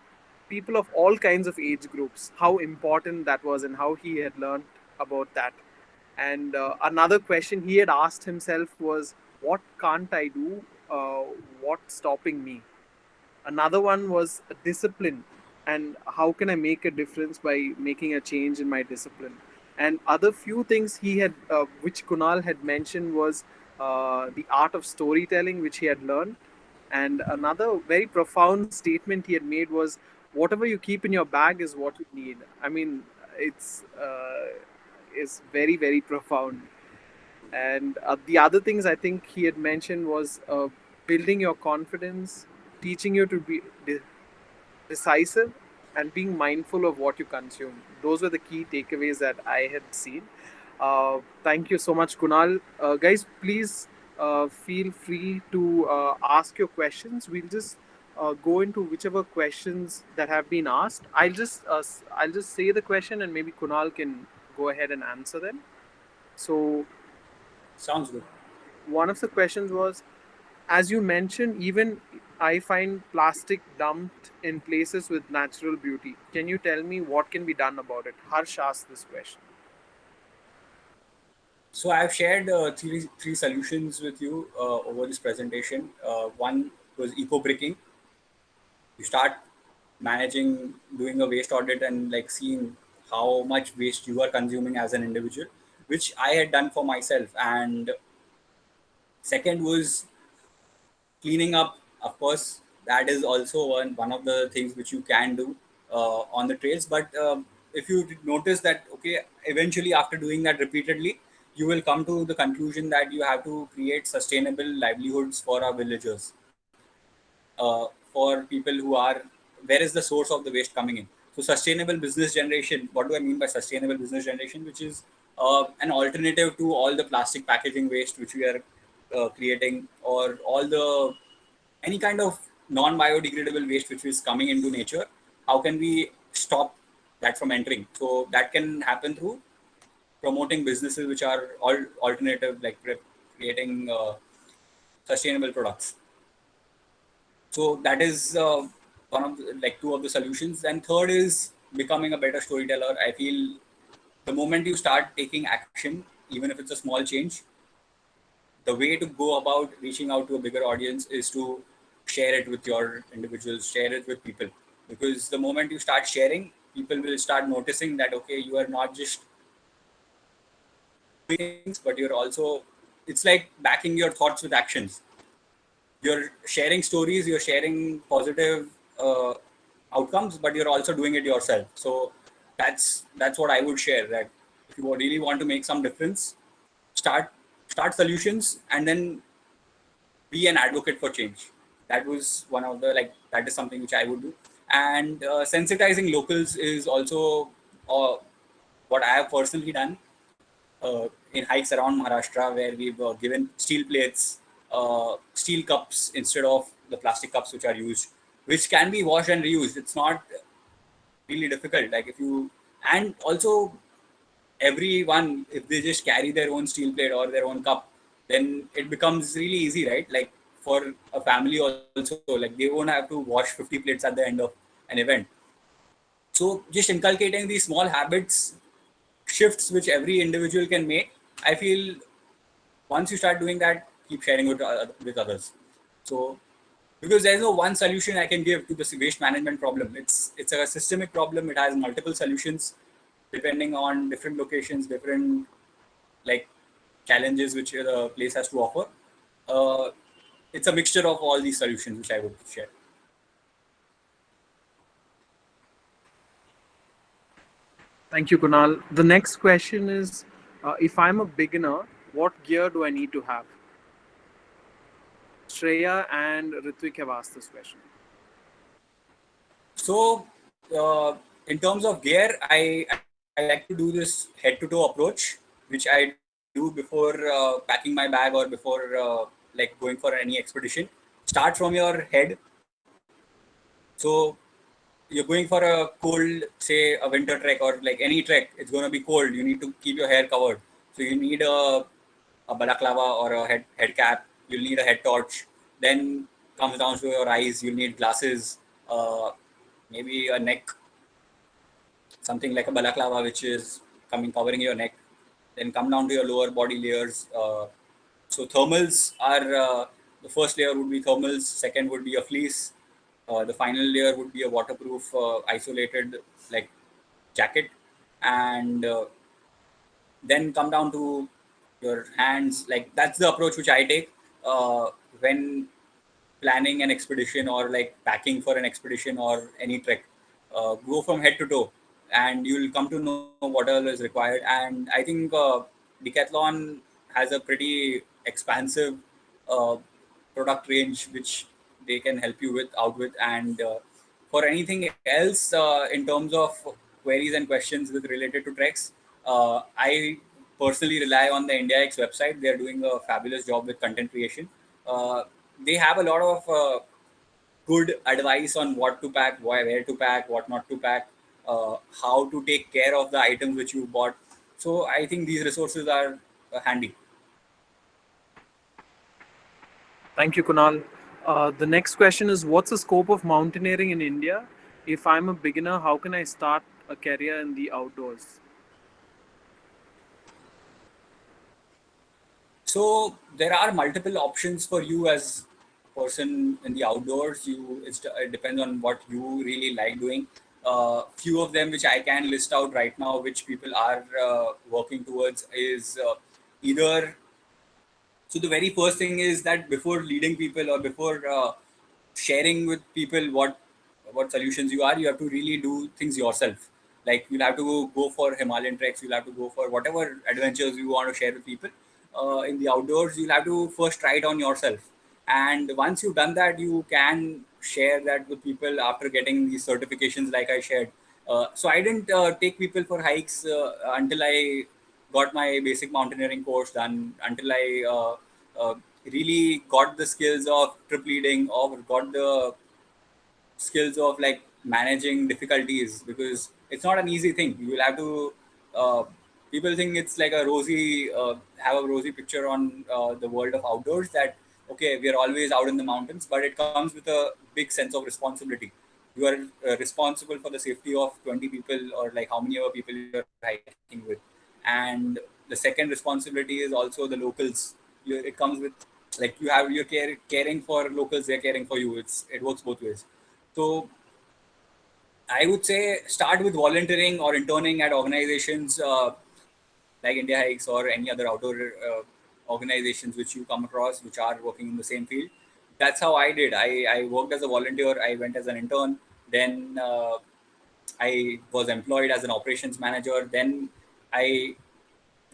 people of all kinds of age groups, how important that was and how he had learned about that. And another question he had asked himself was, what can't I do? What's stopping me? Another one was discipline, and how can I make a difference by making a change in my discipline? And other few things he had, which Kunal had mentioned, was the art of storytelling, which he had learned. And another very profound statement he had made was, whatever you keep in your bag is what you need. I mean, it's very, very profound. And the other things I think he had mentioned was building your confidence, teaching you to be decisive, and being mindful of what you consume. Those were the key takeaways that I had seen. Thank you so much, Kunal. Guys, please feel free to ask your questions. We'll just go into whichever questions that have been asked. I'll just say the question, and maybe Kunal can go ahead and answer them. So Sounds good. one of the questions was, as you mentioned, even I find plastic dumped in places with natural beauty. Can you tell me what can be done about it? Harsh asked this question. So I've shared three solutions with you over this presentation. One was eco bricking. You start managing, doing a waste audit and like seeing how much waste you are consuming as an individual. which I had done for myself. And second was cleaning up. Of course, that is also one of the things which you can do on the trails. But if you notice that, okay, eventually after doing that repeatedly, you will come to the conclusion that you have to create sustainable livelihoods for our villagers, for people who are, where is the source of the waste coming in? So sustainable business generation, what do I mean by sustainable business generation? Which is an alternative to all the plastic packaging waste which we are creating, or all the any kind of non-biodegradable waste which is coming into nature. How can we stop that from entering? So that can happen through promoting businesses which are all alternative, like creating sustainable products. So that is one of the, like two of the solutions. And third is becoming a better storyteller. I feel the moment you start taking action, even if it's a small change, the way to go about reaching out to a bigger audience is to share it with your individuals, share it with people. Because the moment you start sharing, people will start noticing that, okay, you are not just doing things, but you're also, it's like backing your thoughts with actions. You're sharing stories, you're sharing positive uh, outcomes, but you're also doing it yourself. So that's what I would share, that if you really want to make some difference, start start solutions, and then be an advocate for change. That was one of the, like, that is something which I would do. And sensitizing locals is also uh, what I have personally done in hikes around Maharashtra, where we've given steel plates, steel cups instead of the plastic cups which are used, which can be washed and reused. It's not really difficult. Like, if you, and also everyone, if they just carry their own steel plate or their own cup, then it becomes really easy, right? Like, for a family also, like, they won't have to wash 50 plates at the end of an event. So just inculcating these small habits, shifts which every individual can make, I feel once you start doing that, keep sharing with others. So, because there's no one solution I can give to this waste management problem. It's a systemic problem. It has multiple solutions depending on different locations, different, like, challenges which the place has to offer. Uh, it's a mixture of all these solutions which I would share. Thank you, Kunal. The next question is, if I'm a beginner, what gear do I need to have? Shreya and Ritvik have asked this question. So, in terms of gear, I like to do this head to toe approach, which I do before packing my bag, or before like going for any expedition. Start from your head. So you're going for a cold, say a winter trek or like any trek, it's going to be cold. You need to keep your hair covered. So you need a balaclava or a head cap. You'll need a head torch. Then comes down to your eyes. You'll need glasses, maybe a neck, something like a balaclava, which is coming covering your neck. Then come down to your lower body layers. So thermals are the first layer would be thermals. Second would be a fleece. The final layer would be a waterproof, isolated, like, jacket. And then come down to your hands. Like, that's the approach which I take when planning an expedition, or like packing for an expedition or any trek. Go from head to toe, and you'll come to know what all is required. And I think Decathlon has a pretty expansive uh, product range which they can help you with out with. And for anything else, in terms of queries and questions with related to treks, I personally rely on the IndiaX website. They're doing a fabulous job with content creation. They have a lot of good advice on what to pack, where to pack, what not to pack, how to take care of the items which you bought. So I think these resources are handy. Thank you, Kunal. The next question is, what's the scope of mountaineering in India? If I'm a beginner, how can I start a career in the outdoors? So there are multiple options for you as a person in the outdoors. It depends on what you really like doing. Few of them which I can list out right now, which people are working towards, is either so the very first thing is that before leading people or before sharing with people what solutions you are, you have to really do things yourself. Like you'll have to go for Himalayan treks, you'll have to go for whatever adventures you want to share with people in the outdoors. You'll have to first try it on yourself, and once you've done that, you can share that with people after getting these certifications, like I shared. So I didn't take people for hikes until I got my basic mountaineering course done, until I really got the skills of trip leading, or got the skills of like managing difficulties, because it's not an easy thing. You will have to uh, people think it's like a rosy have a rosy picture on the world of outdoors, that okay, we are always out in the mountains, but it comes with a big sense of responsibility. You are responsible for the safety of 20 people, or like how many other people you're hiking with. And the second responsibility is also the locals. It comes with, like, you're caring for locals, they're caring for you. It works both ways. So I would say start with volunteering or interning at organizations like India Hikes or any other outdoor organizations which you come across which are working in the same field. That's how I did. I worked as a volunteer, I went as an intern, then I was employed as an operations manager, then I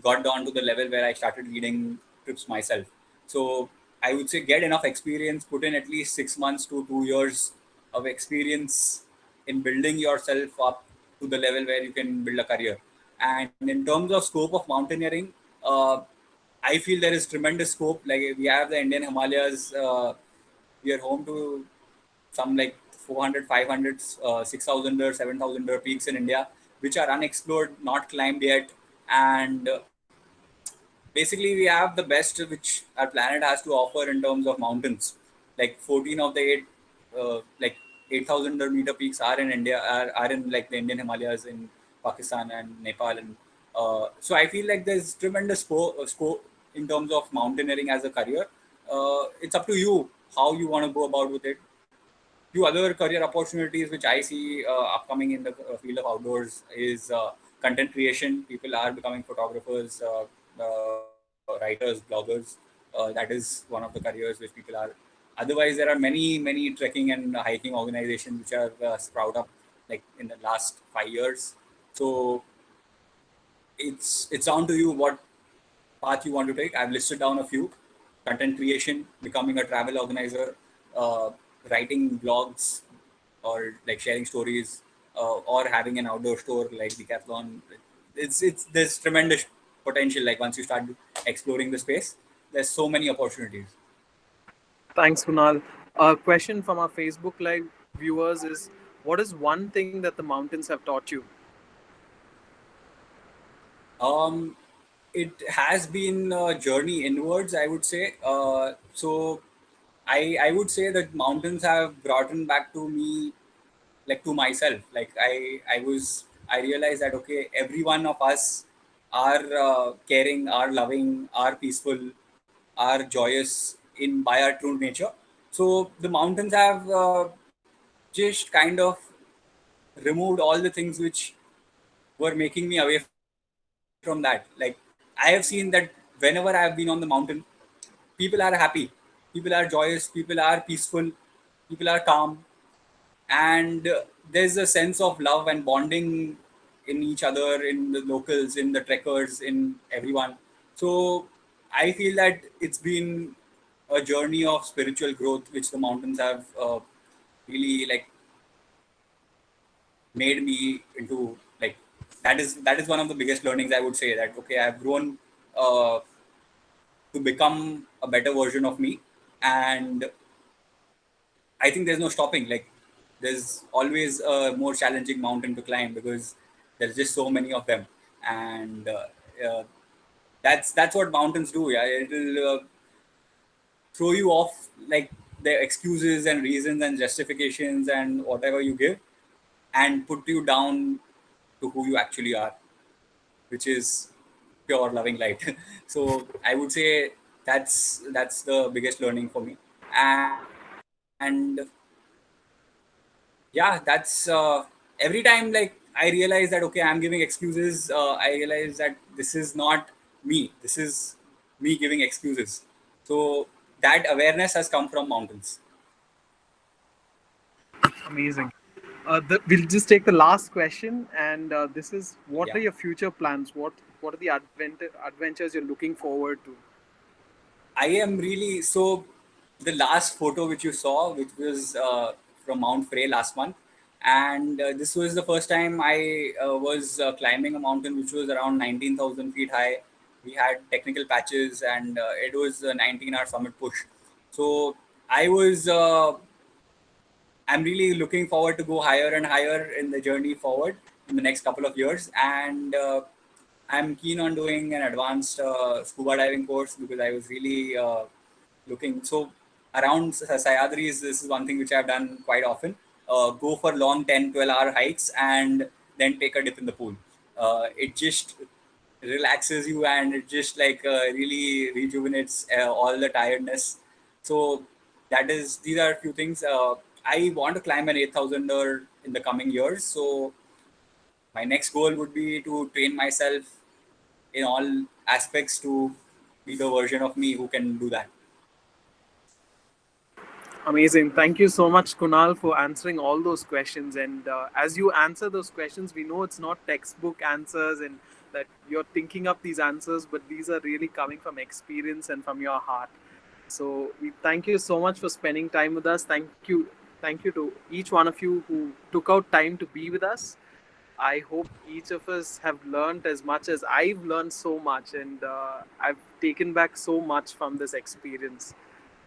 got down to the level where I started leading trips myself. So I would say get enough experience, put in at least 6 months to 2 years of experience in building yourself up to the level where you can build a career. And in terms of scope of mountaineering, uh, I feel there is tremendous scope. Like we have the Indian Himalayas, we are home to some like 400, 500, 6,000 or 7,000 peaks in India, which are unexplored, not climbed yet. And basically we have the best which our planet has to offer in terms of mountains. Like 14 of the 8 like 8,000 meter peaks are in India, are in like the Indian Himalayas in Pakistan and Nepal. And so I feel like there's tremendous scope in terms of mountaineering as a career. It's up to you how you want to go about with it. Few other career opportunities which I see upcoming in the field of outdoors is content creation. People are becoming photographers, writers, bloggers. That is one of the careers which people are. Otherwise, there are many trekking and hiking organizations which have sprout up like in the last 5 years. So it's down to you what path you want to take. I've listed down a few: content creation, becoming a travel organizer, uh, writing blogs, or like sharing stories, or having an outdoor store like Decathlon. It's there's tremendous potential. Like once you start exploring the space, there's so many opportunities. Thanks, Kunal. A question from our Facebook Live viewers is, what is one thing that the mountains have taught you? Um, it has been a journey inwards, I would say. So I would say that mountains have brought back to me, like to myself. Like I realized that okay, every one of us are caring, are loving, are peaceful, are joyous in by our true nature. So the mountains have just kind of removed all the things which were making me away from that. Like I have seen that whenever I have been on the mountain, people are happy, people are joyous, people are peaceful, people are calm, and there's a sense of love and bonding in each other, in the locals, in the trekkers, in everyone. So I feel that it's been a journey of spiritual growth which the mountains have really like made me into. Like that is one of the biggest learnings, I would say, that okay, I've grown uh, to become a better version of me. And I think there's no stopping. Like there's always a more challenging mountain to climb because there's just so many of them. And that's what mountains do. Yeah, it'll throw you off like the excuses and reasons and justifications and whatever you give, and put you down to who you actually are, which is pure loving light. So I would say that's the biggest learning for me. And yeah, that's every time, like, I realize that okay, I'm giving excuses. I realize that this is not me, this is me giving excuses. So that awareness has come from mountains. Amazing. We'll just take the last question, and this is: what Yeah, are your future plans? What are the adventures you're looking forward to? I am really so. The last photo which you saw, which was from Mount Frey last month, and this was the first time I was climbing a mountain which was around 19,000 feet high. We had technical patches, and it was a 19-hour summit push. So I was I'm really looking forward to go higher and higher in the journey forward in the next couple of years. And I'm keen on doing an advanced scuba diving course because I was really looking. So around Sayadris, this is one thing which I've done quite often. Go for long 10, 12-hour hikes and then take a dip in the pool. It just relaxes you, and it just like really rejuvenates all the tiredness. So that is, these are a few things. I want to climb an 8,000er in the coming years. So my next goal would be to train myself in all aspects to be the version of me who can do that. Amazing. Thank you so much, Kunal, for answering all those questions. And as you answer those questions, we know it's not textbook answers and that you're thinking up these answers, but these are really coming from experience and from your heart. So we thank you so much for spending time with us. Thank you to each one of you who took out time to be with us. I hope each of us have learned as much as I've learned so much, and I've taken back so much from this experience.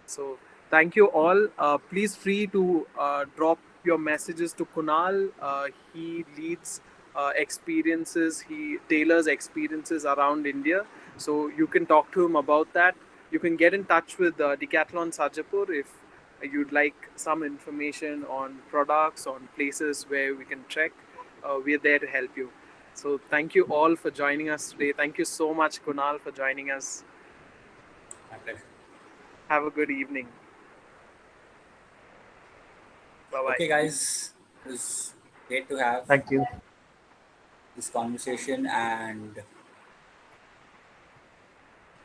So thank you all. Please free to drop your messages to Kunal. He leads experiences. He tailors experiences around India. So you can talk to him about that. You can get in touch with Decathlon Sajapur if you'd like some information on products, on places where we can trek. We're there to help you. So thank you all for joining us today. Thank you so much, Kunal, for joining us. My pleasure. Have a good evening. Bye bye. Okay, guys, it was great to have Thank you. this conversation, and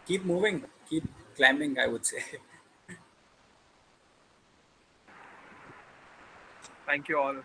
keep moving, keep climbing, I would say. Thank you all.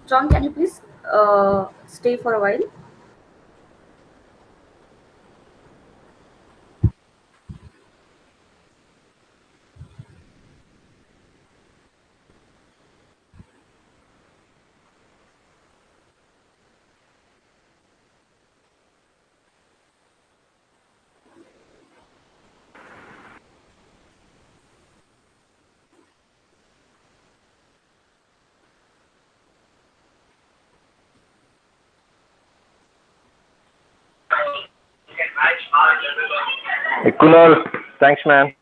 John, can you please stay for a while? Hey, Kunal, thanks, man.